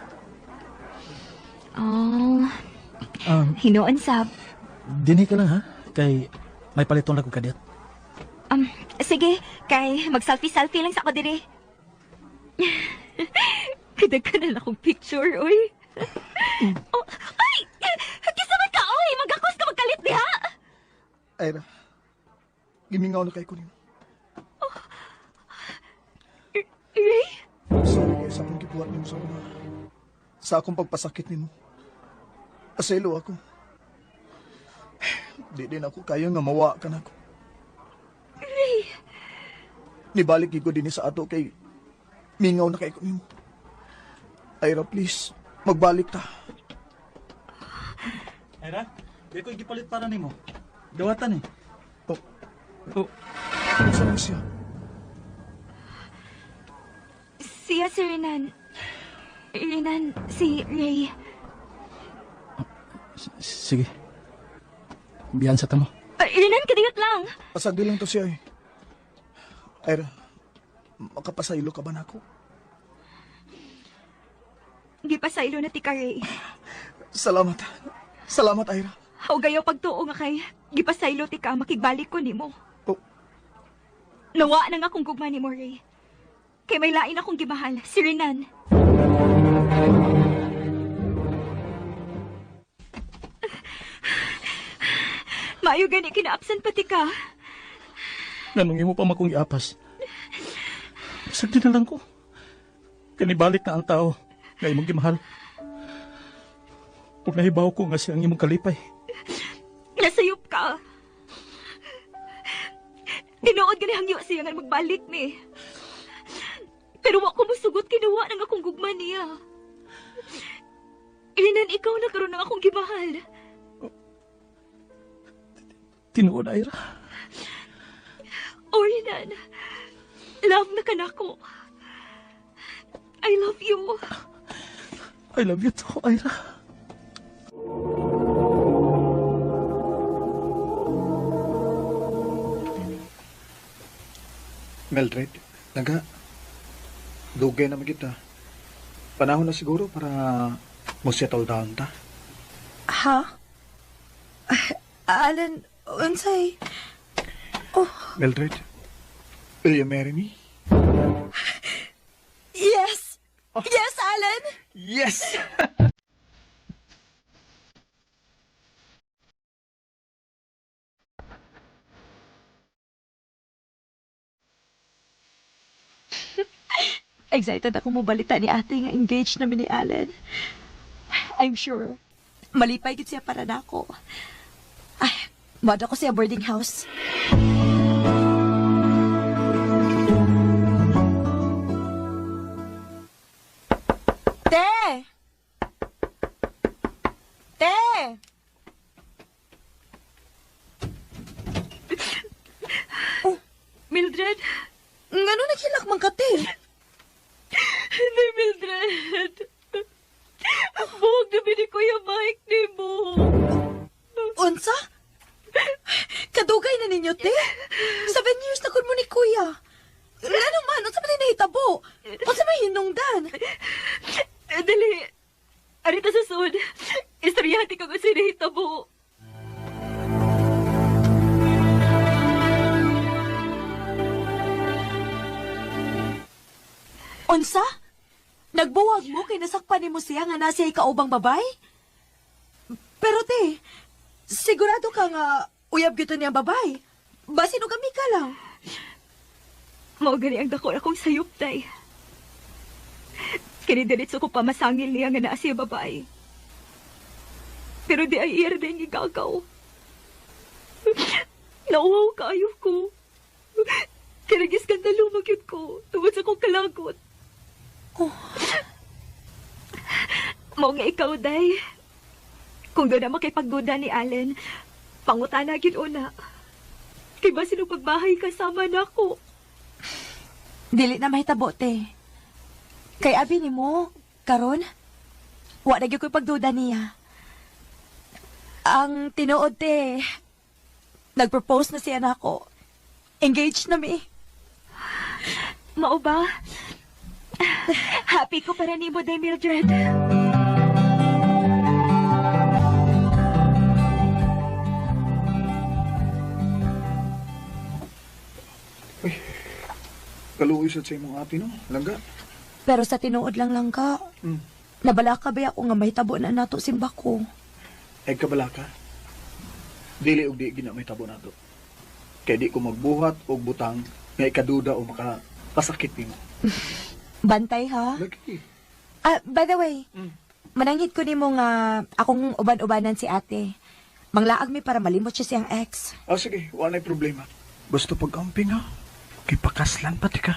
Oh. Hinoon sab. Dinhi ka lang ha, kay may paliton lang ko kadiyat. Sige, kay mag-selfie-selfie lang sa ako diri. Kadag ka na akong picture, oy. Oh, ay! Kisaman ka, oy! Magakos ka magkalit diha! Ira, gimingaw na kay ko nimo. Ray? Sorry kayo sa akong gibuhat nimo sa una. Sa akong pagpasakit nimo. Aselo ako. Di din ako kaya nga mawa ka na ako. Ray? Nibalik ko din sa ato kay mingaw na kay ko nimo. Ira, please, magbalik ta. Ira, di ko igipalit para nimo. Dawatan eh. Oh. Saan siya? Siya si Renan. Renan, si Ray. Sige. Biyan sa tamo. Renan, kadiyot lang. Pasagdi lang to siya eh. Ira, makapasaylo ka ba na ako? Gipasaylo na ti ka, Ray. Salamat. Salamat, Ira. O gayo pagtuo nga kay gipasaylo ti ka, makigbalik ko nimo. Nawa na nga akong gugma ni Moray. Kay may lain akong gimahal, si Renan. Maayo gani kina-absent pati ka. Nanungi mo pa makong iapas. Sagdi na lang ko. Kanibalik na ang tao nga imong gimahal. Kung nahibaw ko nga siyang imong kalipay. Nasayop ka. Tinuod gani hangyo siya nga magbalik ni. Pero wa ko musugot kinuha nang akong gugma niya. Renan, ikaw na karon ng akong gimahal. Tinuod, Ira. Oh, Renan. Love na ka na ko. I love you. I love you too, Ira. Mildred, dugay na magita. Panahon na siguro para mo-settle down ta. Ha? Alan, unsay? Mildred, will you marry me? Yes! Yes, Alan! Yes! Excited ako mo balita ni ate nga engaged namin ni Alan. I'm sure, malipay gid siya para nako. Ay, mada ko siya boarding house. Te! Te! Mildred? Ngano naghilak man ka, te? Hindi, Mildred. Buhog na ni Kuya Mike ni mo. Unsa? Kadugay na ninyo, te? 7 years na kun mo ni Kuya. Ano man, unsa man nahitabo? Unsa may hinungdan? Dali. Arita sa sud. Istoryahati ka kung sinahitabo. Unsa? Nagbuwag mo kay nasakpan ni mo siya nga nasa ikaubang babay? Pero te, sigurado ka nga uyab gito niya babay. Basin o kami ka lang. Mao gani ang dako akong sayop, tay. Kinidiritso ko pa masangil niya nga naa siya babae. Pero di ay iya rin igagaw. Nauwaw kayo ko. Kinagis kang nalumag yun ko tungod sa kong kalagot. Mao nga ikaw, day. Kung doon na makipagduda ni Allen, pangutana gyud una. Kay ba sino pagbahay kasama na ako? Dili na mahitabo, te. Kay abi ni mo, karon, wa na gyud ko'y pagduda niya. Ang tinuod, te, nag-propose na siya na ako. Engaged na mi. Mao ba? Happy ko para nimo, day, Mildred. Kaluoy sa imong ate, no? Langga. Pero sa tinuod lang ka. Nabala ka ba ako nga mahitabo na nato simba ko? Ay kabala ka. Dili og di gina may tabo nato. Kay di ko magbuhat og butang nga ikaduda o makapasakit nimo. Bantay, ha? Lagi. By the way, mananghit ko nimo nga akong uban-ubanan si ate. Manglaag mi para malimot siya siyang ex. Sige, wala problema. Basta pag-amping, ha? Kay pakaslan pati ka.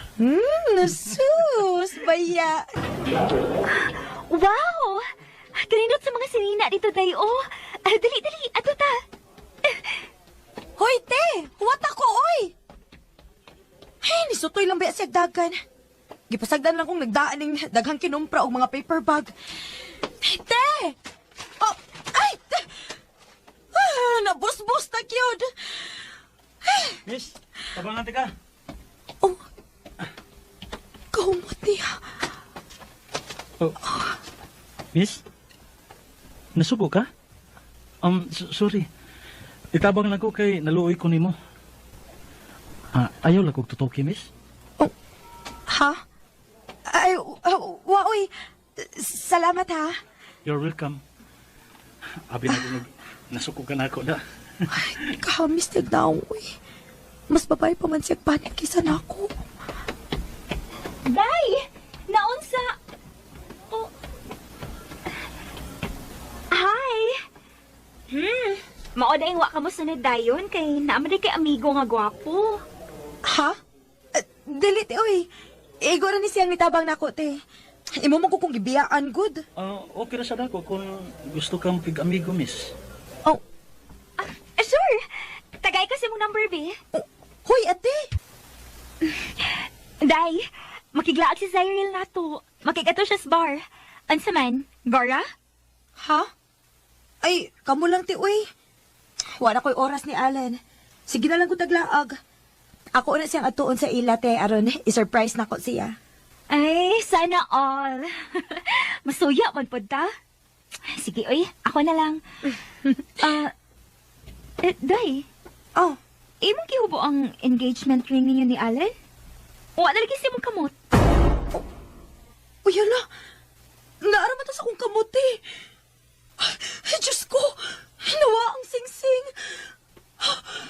Nasus, baya. Wow! Kanindot sa mga sinina dito, day, oh. Dali, ato ta. Hoy, te! Huwat ako, oy! Ay, nisutoy lang ba siya dagan? Gipasagdan lang kong nagdaan ng daghang kinumpra o mga paper bag. Te! Oh, ay! Te! Nabus-bus na kyod. Miss, tabangan ka. Oh, kahumot niya. Oh. Miss, nasugo ka? Sorry. Itabang lang ko kay naluoy ko nimo. Ayaw lang kong tutuki, miss. Ha? Ay, waoy. Salamat, ha? You're welcome. Abi na kung nasukukan ako na. Ay, kahamistig na ako, eh. Mas babae pa man siya panik kisa na ako. Day! Naunsa! Oh. Hi! Mao na yung wa ka mo sunod dayon kay naman kay amigo nga gwapo. Ha? Dili, te, oy. Igora ni siyang nitabang nako, te. Imo mo ko kung gibiyaan, good. Okay na sa dako kung gusto kang pig-amigo, miss. Sure! Tagay kasi mong number, be. Hoy, ate! Day, makiglaag si Zyril na to. Makigato siya sa bar. Ansa man, Gora? Ha? Ay, kamo lang, te, uy. Wala ko'y oras ni Alan. Sige na lang ko taglaag. Ako na siyang atuon sa ila, te, aron i-surprise na ko siya. Ay, sana all. Masuya man po ta. Sige, oy, ako na lang. Day. Oh. Imong gihubo ang engagement ring ninyo ni Alan? O, nalagay siya mong kamot. Uy, hala. Naaraman sa akong kamote. Ay, Diyos ko. Hinawa ang sing-sing.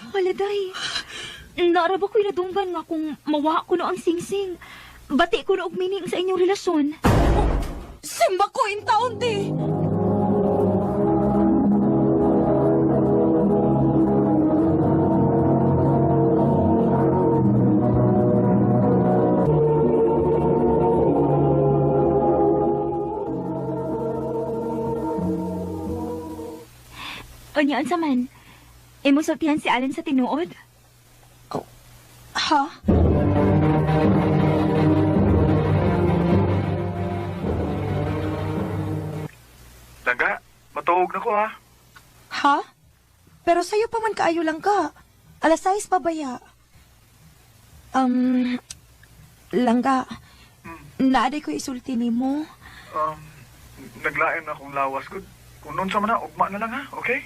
Wala, Day. Naaraba ko'y nadunggan nga kung mawa ko na ang sing-sing. Bati ko na og meaning sa inyong relasyon. Simba ko in taon, te. Unyaan sa man, imusultihan si Alan sa tinuod? Ha? Langga, matuog na ko ha. Ha? Pero sa'yo pa man kaayo lang ka. Alas 6 pa baya. Langga, naaday ko isulti ni mo. Naglain na akong lawas ko. Kung noon sa mana, ugma na lang ha, okay?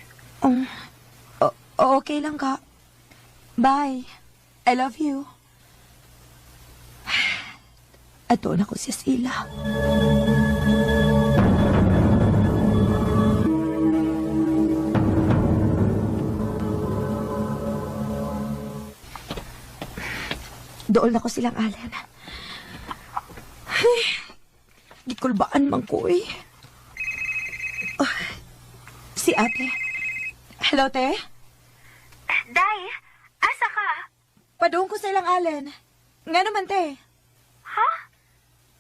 Okay lang ka. Bye. I love you. Ato na ko siya sila. Dool na ko silang Alan. Ay, gikulbaan man ko eh. Si ate. Hello, te? Day, asa ka? Padoon ko sa ilang Alan. Nga naman, te. Ha?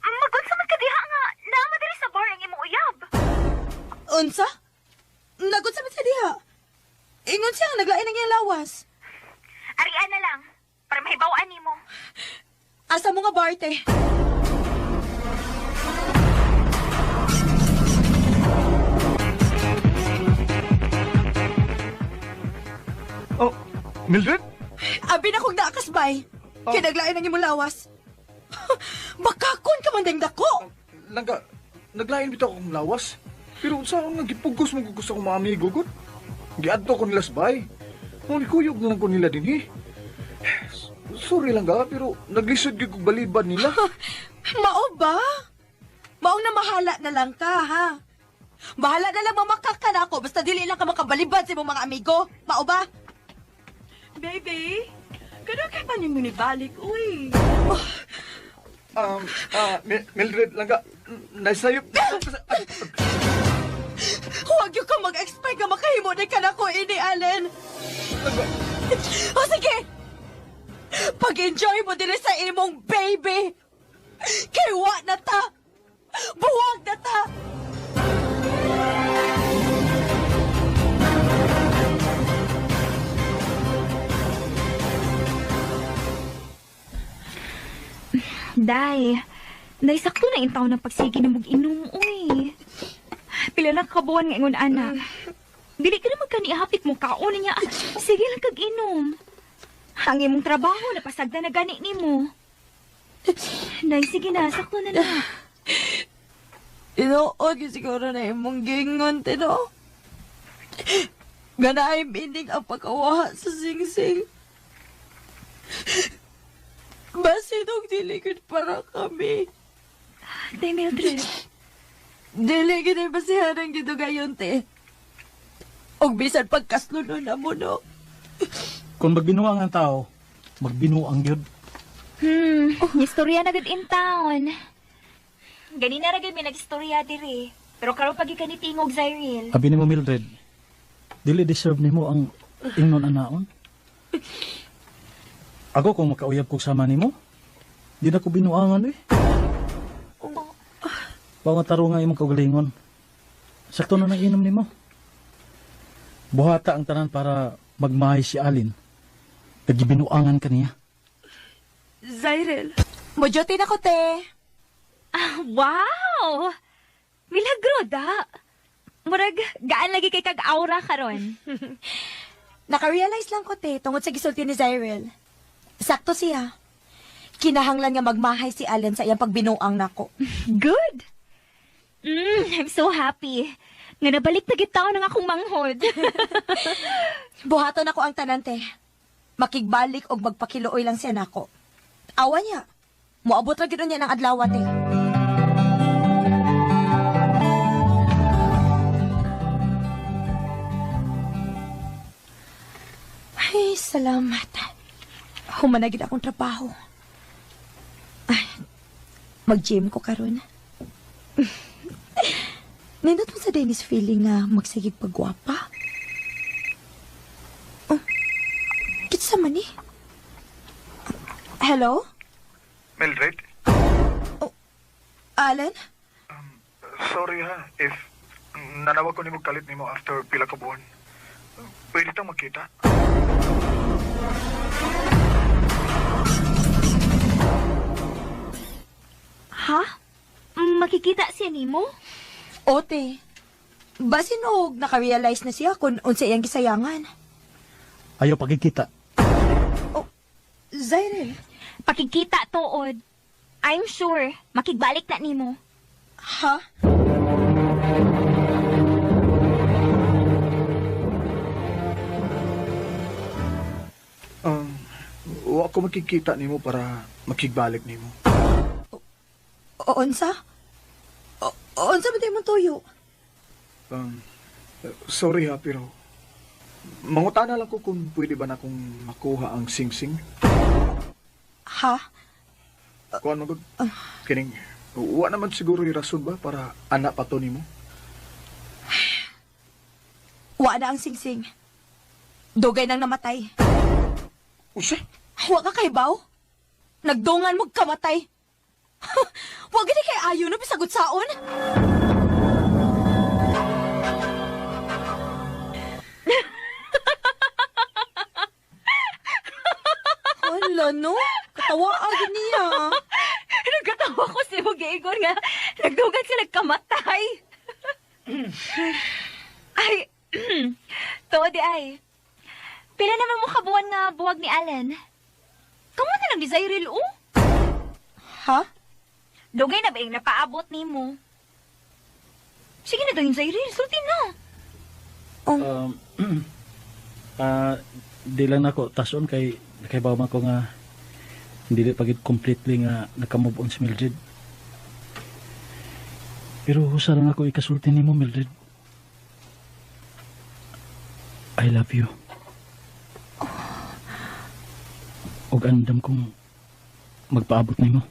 Magunsa man ka diha nga. Naamadali sa bar ang imong uyab. Unsa? Nagot sa sa diha. Ingon siya, naglain ng iyang lawas. Arian na lang, para mahibawaan nimo. Asa mo nga bar, te? Oh, Mildred? Abi na kong naakasbay. Kinaglain ng imong lawas. Bakakon ka man ding dako. Langga, naglain bitaw akong lawas. Pero saan nga gipugos mo gusto akong mga amigo ko? Giadto ko nila sabay. Kuyog na lang ko nila din eh. Sorry lang ga, pero naglisod yung balibad nila. Mao ba? Maong na mahala na lang ka, ha? Bahala na lang mamakak ka na ako, basta dili lang ka makabalibad sa imong mga amigo. Mao ba? Baby, kada ka pa niyo munibalik, uy. Mildred, langga, naisayop. Huwag yung ka mag-expect ka makahimo na ka na ko ini, Allen. O sige, pag-enjoy mo din sa imong baby. Kay wa na ta. Buwag na ta. Day, naisakto na yung taon ng pagsigi na mag-inom, uy. Pila na kabuan nga ingon, anak. Dili ka na magkaniahapit mo kaon niya. Sige lang kag-inom. Ang imong trabaho, napasagda na gani ni mo. Day, sige na, sakto na na. Inood yung siguro na imong gingon, tino. Ganaay minig ang pagkawaha sa sing-sing. Basin og diligid para kami. Day, Mildred. Diligid ay basihan ang gidugayon, te. Og bisan pagkasluno na mo, no? Kung magbinuang ang tao, magbinuang yun. Istorya na gud in town. Ganina ra gid may nagistorya diri. Pero karon pag ikanitingog Zyril. Abi ni mo, Mildred, dili deserve ni mo ang ingnon anaon. Ako kung makauyab kong sama ni mo, di na ko binuangan eh. Pangataro nga imong kaugalingon. Sakto na nang inom ni mo. Buhata ang tanan para magmahay si Alin. Nagibinuangan ka niya. Zyril, mojote na ko, te. Wow! Milagro da. Murag, gaan lagi kay kag-aura karon. Naka-realize lang ko, te, tungod sa gisulti ni Zyril. Sakto siya. Kinahanglan nga magmahay si Allen sa iyang pagbinuang nako. Good! I'm so happy. Nga nabalik na gitaw ng akong manghod. Buhaton ako ang tanante. Makigbalik og magpakiluoy lang siya nako. Awa niya. Muabot ra gyud niya ng adlaw, te. Ay, salamat. Humanagid akong trabaho. Ay, mag-gym ko karon. Nindot mo sa Dennis feeling na magsigig pagwapa? Oh, kitsa man eh. Hello? Mildred? Oh, Alan? Sorry ha, if nanawag ko ni mo kalit ni mo after pila ka buwan. Pwede tang magkita. Ha? Makikita siya nimo? Ote. Basin og naka-realize na siya kung unsa iyang gisayangan. Ayaw pagkikita. Zyril. Pakikita tuod. I'm sure, makigbalik na nimo. Ha? Wa ko makikita nimo para makigbalik nimo. Unsa? Unsa ba tayo mong tuyo? Sorry ha, pero mangutana lang ko kung pwede ba na akong makuha ang sing-sing. Ha? Kuan magod. Kining, wa naman siguro yung rason ba para anak pa to nimo? Wa na ang singsing. Dugay nang namatay. Usa? Wa ka kay baw? Nagdungan mo kamatay. Wa gid kay ayo na bisagot saon. Hala, no? Katawa agad niya. Nagkatawa ko si Igor nga nagdugan sila kamatay. Ay, tuod ay. Pila naman mo kabuan nga buwag ni Allen? Kamu na lang ni Zyril, oh? Ha? Dugay na ba yung napaabot ni mo? Sige na daw yung Zyril, sulti na. Di lang ako tason kay nakaibaw man ko nga hindi pagit completely nga nakamove on si Mildred. Pero husa lang ako ikasulti ni mo, Mildred. I love you. Og andam kong magpaabot na mo.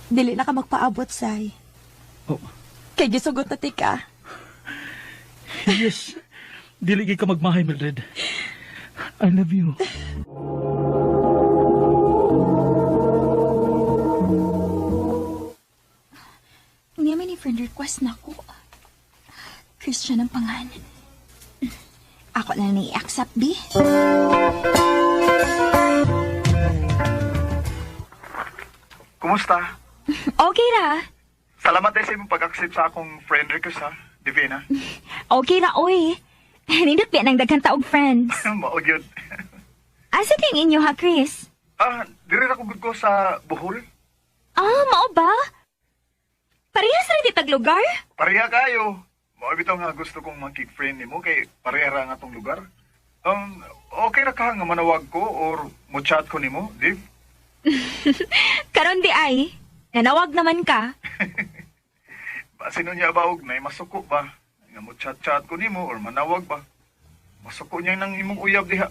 Dili na ka magpaabot, Say. Oh. Kay gisugot na tika. Yes. Dili ka magmahay, Mildred. I love you. Nga may ni friend request na ako. Christian ang pangalan. Ako na ni-accept, B. Kumusta? Okay ra. Salamat tayo sa imong pag-accept sa akong friend request ha, Divina. Okay ra, oy. Nindot biya ng daghang taog friends. Mao gyud. Asa ting inyo ha, Chris? Diri ra ko gud ko sa Bohol. Mao ba? Parehas rin ditag lugar? Pareha kayo. Mao bitaw nga gusto kong makig-friend nimo kay pareha ra nga tong lugar. Okay ra ka nga manawag ko or mo-chat ko nimo, Dave? Karon di ay, nanawag naman ka. Sino niya ba og nay masuko ba? Nga mo-chat-chat ko nimo or manawag ba? Masuko niya nang imong uyab diha.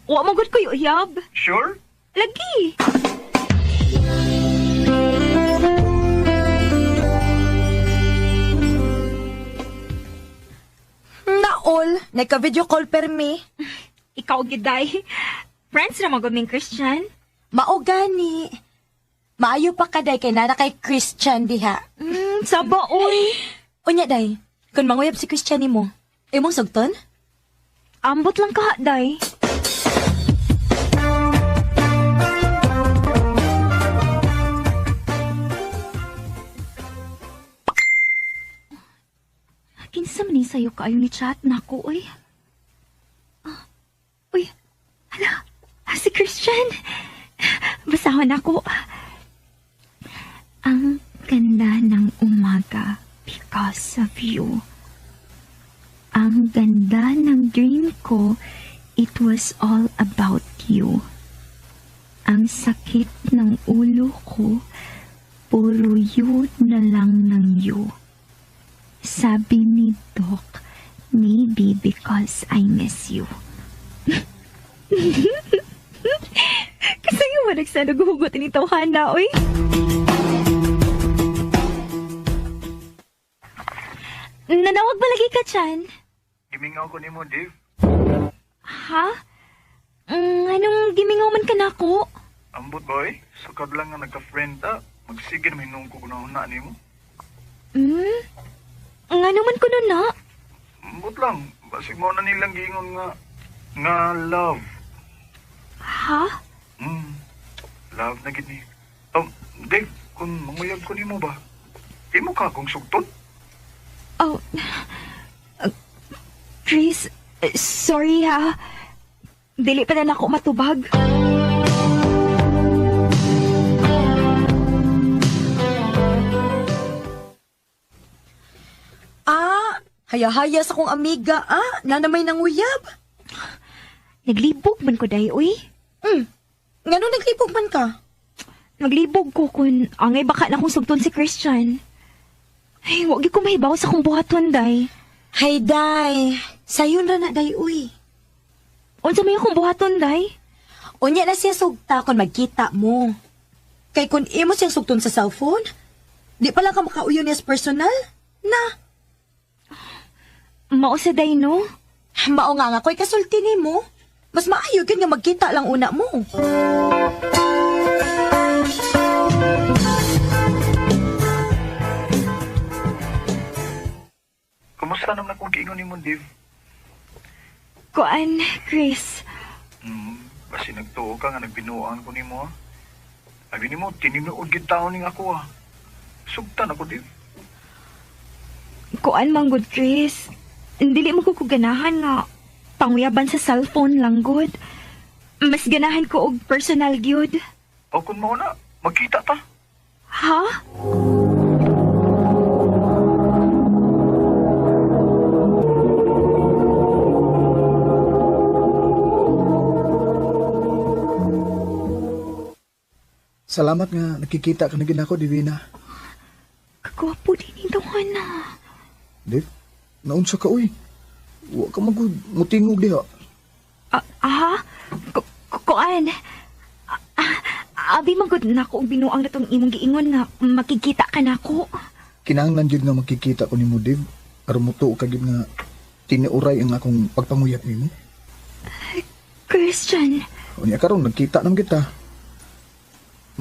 Wa mo gud ko uyab. Sure? Lagi. Naol, nagka-video call per me. Ikaw giday. Friends na maguming Christian. Mao gani. Maayo pa kaday kay nana kay Christian diha. Saba, oy. Unya day, kung manguyab si Christian nimo, imong sugton? Ambot lang ka, day. Kinsa man ni sayo kaayo ni chat nako, oy. Uy, hala, si Christian. Basahon ako. Ang ganda ng umaga because of you. Ang ganda ng dream ko, it was all about you. Ang sakit ng ulo ko, puro you na lang ng you. Sabi ni Doc, maybe because I miss you. Kasi nga mo nagsanag-hugot ni Tawhana, oy. Nanawag ba lagi ka, Chan? Gimingaw ko nimo, Dave. Ha? Anong gimingaw man ka na ako? Ambot boy, sukad lang nga nagka-friend ta. Magsige na minung ko na nimo. Nga naman ko nun na. Ambot lang, basig mo na nilang giingon nga love. Ha? Love na gini. Dave, kung mamuyag ko nimo ba, imo ka kung sugton? Oh, Chris, sorry ha. Dili pa na ako matubag. Haya-haya sa kong amiga, nanamay ng uyab. Naglibog man ko, day, uy. Ngano naglibog man ka? Naglibog ko kung angay baka na kong sugton si Christian. Ay, wag ko mahibaw sa kong buhaton, day. Hay, day. Sayon ra na, day, uy. Unsa may akong buhaton, day? Unya na siya sugta kung magkita mo. Kay kung imo siyang sugton sa cellphone, di pala ka makauyon niya sa personal, na. Mao sa day, no? Mao nga ko'y kasulti ni mo. Mas maayo yun nga magkita lang una mo. Kumusta naman akong kiingon ni mo, Dave? Kuan, Chris. Kasi nagtuo ka nga nagbinuang ko ni mo, ha? Sabi ni mo, tininuod gitaon ning ako, ha? Sugtan ako, Dave. Kuan, manggod, Chris. Dili mo ko ganahan nga panguyaban sa cellphone lang, good. Mas ganahan ko og personal, gyud. O kung mo na, magkita ta. Ha? Salamat nga nakikita ka na gid ako, Divina. Kagwapo din ito ka na. Dave, naunsa ka, uy. Wa ka mutingog diha. Kuan. Abi magod na ako binuang na tong imong giingon nga makikita ka na ako. Kinahanglan jud nga makikita ko nimo, Dave. Aron mo tuo ka gid nga tiniuray ang akong pagpanguyap nimo. Christian. Unya karon nagkita nam kita.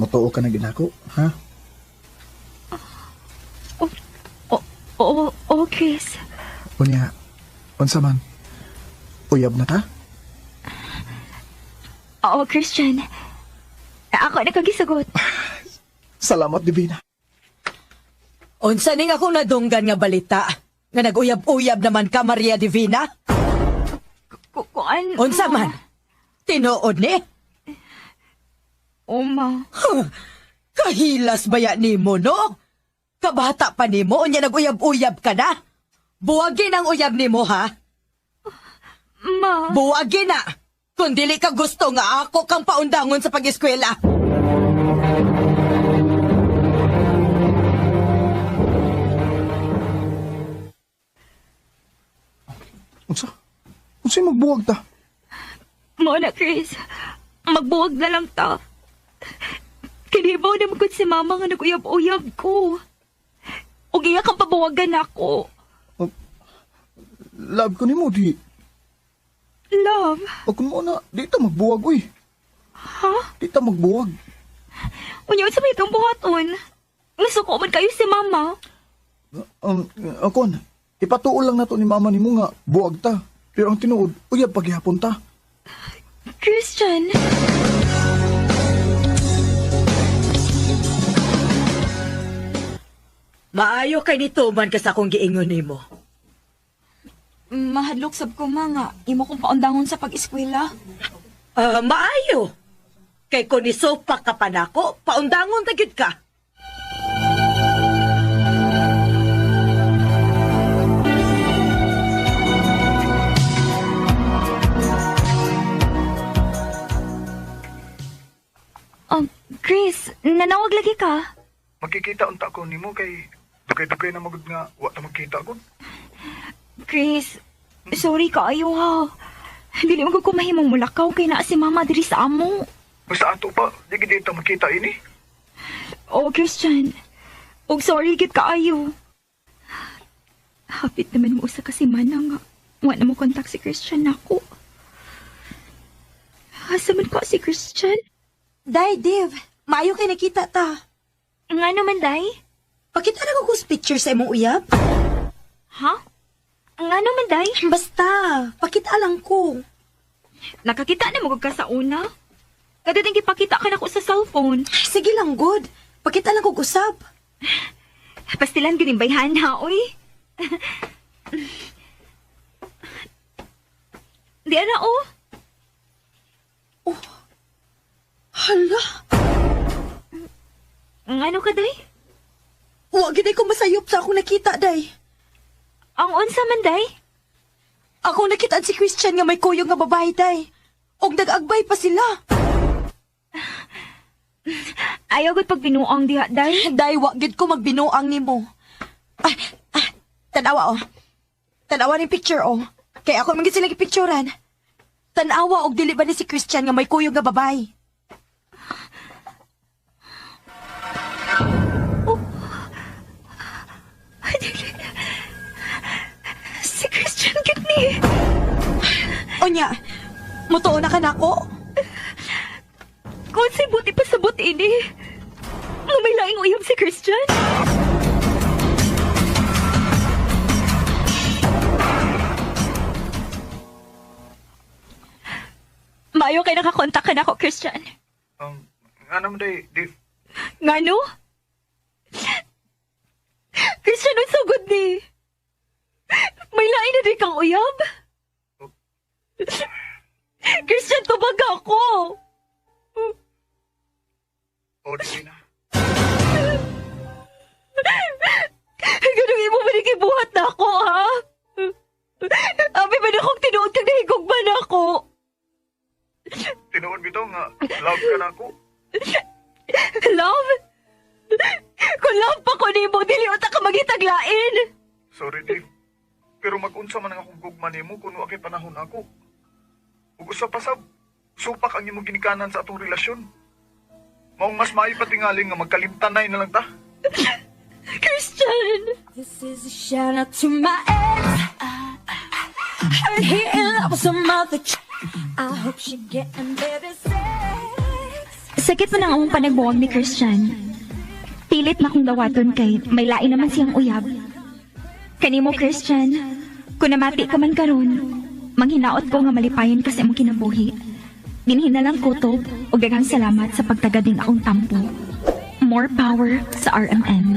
Motuo ka na gid ako, ha? Oo, Chris. Unya, unsa man? Uyab na ta? Oo, Christian. Ako nakagisagot. Salamat, Divina. Unsa ning akong nadunggan nga balita? Nga nag-uyab-uyab naman ka, Maria Divina? Kuan. Unsa man? Tinuod ni? Uma. Kahilas baya nimo, no? Kabata pa nimo, unya nag-uyab-uyab ka na? Buwagin ang uyab nimo, ha? Ma. Buwagi na! Kung dili ka gusto nga ako kang paundangon sa pag-eskwela. Unsa'y magbuwag ta? Mo na, Chris. Magbuwag na lang ta. Kinibaw na magkot si mama nga nag-uyab-uyab ko. O giya kang pabawagan ako. Love ko ni mo, di. Love? O kung mo na, di ta magbuwag, uy. Ha? Di ta magbuwag. Unya, sa may itong buhaton. Gusto ko man kayo si mama. Akon, ipatuol lang na to ni mama ni mo nga, buwag ta. Pero ang tinuod, uyab paghihapon ta. Christian. Maayo kay nito man ka sa akong giingon nimo. Mahadlok sab ko mga imo kong paundangon sa pag-eskwela. Maayo. Kay kung nisopa ka pa nako, paundangon ta gyud ka. Chris, nanawag lagi ka? Makikita unta ko ni mo kay dugay-dugay na magud nga, wa ta magkita ko. Chris, sorry kaayo ha. Dili mo ko mahimong mulakaw kay naa si mama diri sa amo. Basta ato pa, di gid ta makita ini. Oh, Christian. Og sorry gid kaayo. Hapit naman mo sa kasimana nga. Wa na mo kontak si Christian nako. Asa man ko si Christian? Day, Dev. Maayo kay nakita ta. Nga naman, Day? Pakita na ko picture sa imong uyab. Ha? Nga naman, Day? Basta, pakita lang ko. Nakakita na mo ka sa una? Kadating ipakita ka na ko sa cellphone. Sige lang, good. Pakita lang ko usab. Pastilan ginimbayhan ha, oy. Di na, oh. Hala. Ano ka, Day? Huwag gid ko masayop sa akong nakita, Day. Ang unsa man, Day? Ako nakita si Christian nga may kuyog nga babae, Day. Og nag-agbay pa sila. Ayaw gud pag binuang diha, Day. Day, wag gid ko magbinuang nimo. Tanawa, oh. Tanawa ni picture, oh. Kay ako magiging sila gipicturan. Tanawa, og dili ba ni si Christian nga may kuyog nga babae? Si Christian gid ni. Onya, mutuo na ka na ko? Kung si buti pa sabot ini. Nga may laing uyab si Christian. Mayo kay nakakontak ka na ko, Christian. Nga naman, Dave. Nga no? Christian, ang sugod ni. May lain na rin kang uyab. Christian, tubag ako. O, di na. Ganun mo ba nakibuhat na ako, ha? Abi ba na akong tinuod kang nahigugman ako? Tinuod bitaw nga, love ka na ako. Love? Kung love pa ko ni mo, dili uta ka magitaglain. Sorry, Dave. Pero mag-unsa man ang akong gugma nimo kung wakay panahon ako. Ug usa pa sab, supak ang imong ginikanan sa atong relasyon. Maong mas maayo patingaling nga magkalimtanay na lang ta. Christian! This is a shout out to my ex. Heard he in love with some other I hope she getting better sex. Sakit mo nang among panagbuwag ni Christian. Pilit na kong dawaton kay may lain naman siyang uyab. Kanimo, Christian, kung namati ka man karon, manghinaot ko nga malipayon ka sa imong kinabuhi. Dinhin na lang kutob o daghang salamat sa pagtaga din akong tampo. More power sa RMN.